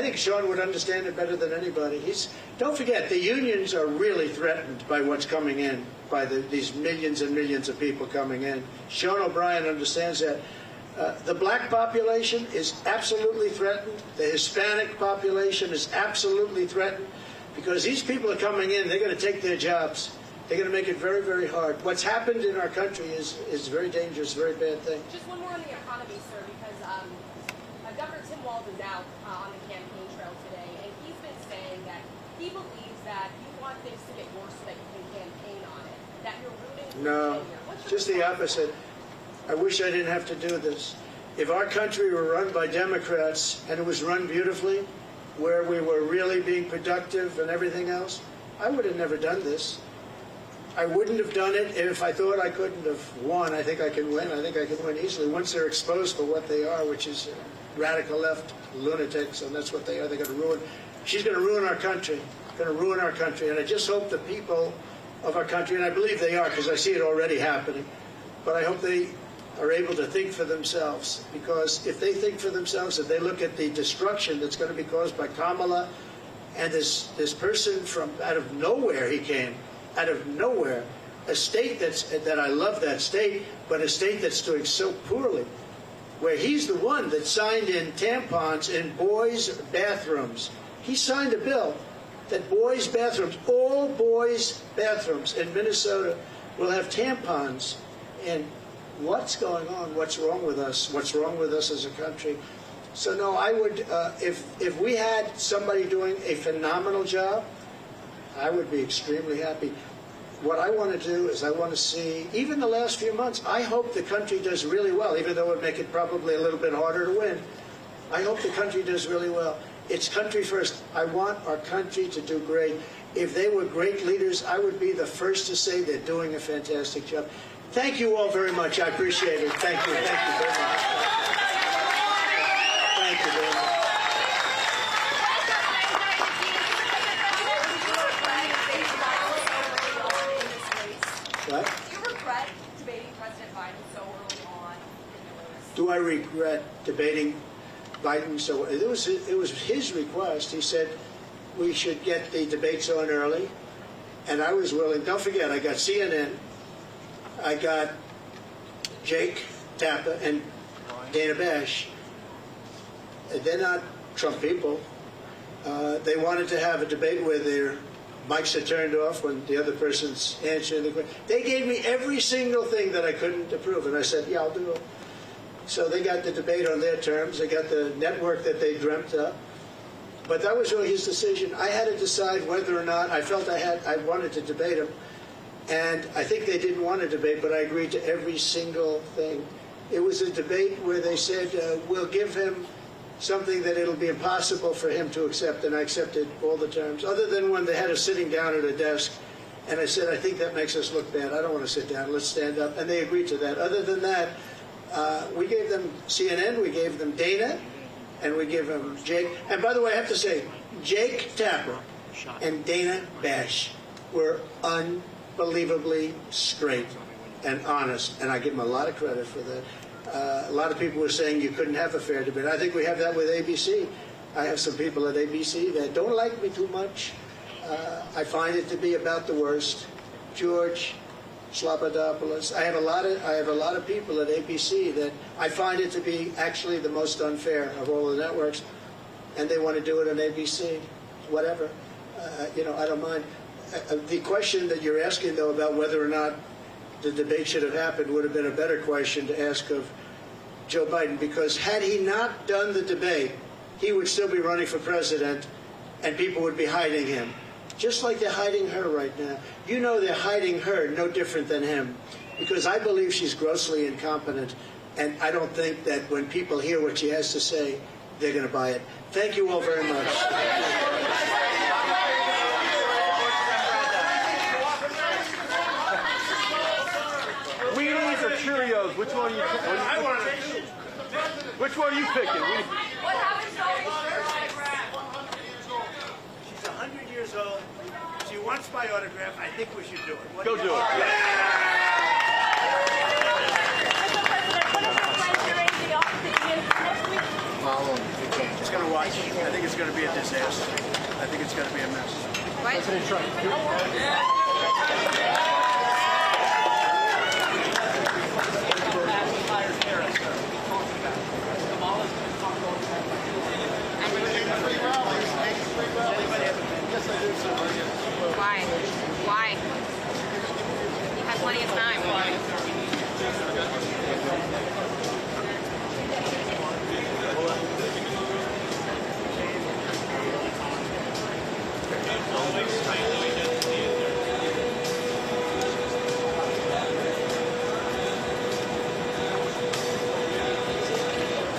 think Sean would understand it better than anybody. Don't forget, the unions are really threatened by what's coming in, by these millions and millions of people coming in. Sean O'Brien understands that. The black population is absolutely threatened. The Hispanic population is absolutely threatened because these people are coming in. They're going to take their jobs. They're going to make it very, very hard. What's happened in our country is very dangerous, very bad thing. Just one more on the economy, sir, because Governor Tim Walz is out on the campaign trail today, and he's been saying that he believes that you want things to get worse so that you can campaign on it, that you're rooting for No, failure. What's your just the response? opposite. I wish I didn't have to do this. If our country were run by Democrats and it was run beautifully, where we were really being productive and everything else, I would have never done this. I wouldn't have done it if I thought I couldn't have won. I think I can win. I think I can win easily. Once they're exposed for what they are, which is radical left lunatics, and that's what they are. They're going to ruin. She's going to ruin our country. Going to ruin our country. And I just hope the people of our country, and I believe they are because I see it already happening, but I hope they are able to think for themselves. Because if they think for themselves, if they look at the destruction that's going to be caused by Kamala and this person from out of nowhere, he came out of nowhere, a state that I love that state, but a state that's doing so poorly, where he's the one that signed in tampons in boys' bathrooms. He signed a bill that boys' bathrooms, all boys' bathrooms in Minnesota will have tampons. And what's going on? What's wrong with us? What's wrong with us as a country? So no, I would, if we had somebody doing a phenomenal job, I would be extremely happy. What I want to do is I want to see, even the last few months, I hope the country does really well, even though it would make it probably a little bit harder to win. I hope the country does really well. It's country first. I want our country to do great. If they were great leaders, I would be the first to say they're doing a fantastic job. Thank you all very much. I appreciate it. Thank you. Thank you very much. Thank you very much. What? Do you regret debating President Biden so early on in the race? Do I regret debating Biden? So it was his request. He said we should get the debates on early, and I was willing. Don't forget, I got CNN, I got Jake Tapper and Dana Bash. They're not Trump people. They wanted to have a debate where their mics are turned off when the other person's answering the question. They gave me every single thing that I couldn't approve, and I said, yeah, I'll do it. So they got the debate on their terms. They got the network that they dreamt up. But that was really his decision. I had to decide whether or not I felt I wanted to debate him. And I think they didn't want to debate, but I agreed to every single thing. It was a debate where they said, we'll give him something that it'll be impossible for him to accept, and I accepted all the terms, other than when they had us sitting down at a desk, and I said, I think that makes us look bad. I don't want to sit down. Let's stand up. And they agreed to that. Other than that, we gave them CNN, we gave them Dana, and we gave them Jake. And by the way, I have to say, Jake Tapper and Dana Bash were unbelievably straight and honest, and I give them a lot of credit for that. A lot of people were saying you couldn't have a fair debate. I think we have that with ABC. I have some people at ABC that don't like me too much. I find it to be about the worst. George Slobodanopoulos. I have a lot of people at ABC that I find it to be actually the most unfair of all the networks, and they want to do it on ABC. Whatever, I don't mind. The question that you're asking, though, about whether or not the debate should have happened would have been a better question to ask of Joe Biden, because had he not done the debate, he would still be running for president, and people would be hiding him. Just like they're hiding her right now. You know they're hiding her no different than him, because I believe she's grossly incompetent, and I don't think that when people hear what she has to say, they're going to buy it. Thank you all very much. Wheaties or Cheerios? Which one are you picking? Which one are you picking? What happens to all these She's 100 years old. She wants my autograph. I think we should do it. Go do it. Mr. President, what is your plan during the Austrian next week? Just going to watch. I think it's going to be a disaster. I think it's going to be a mess. President Trump.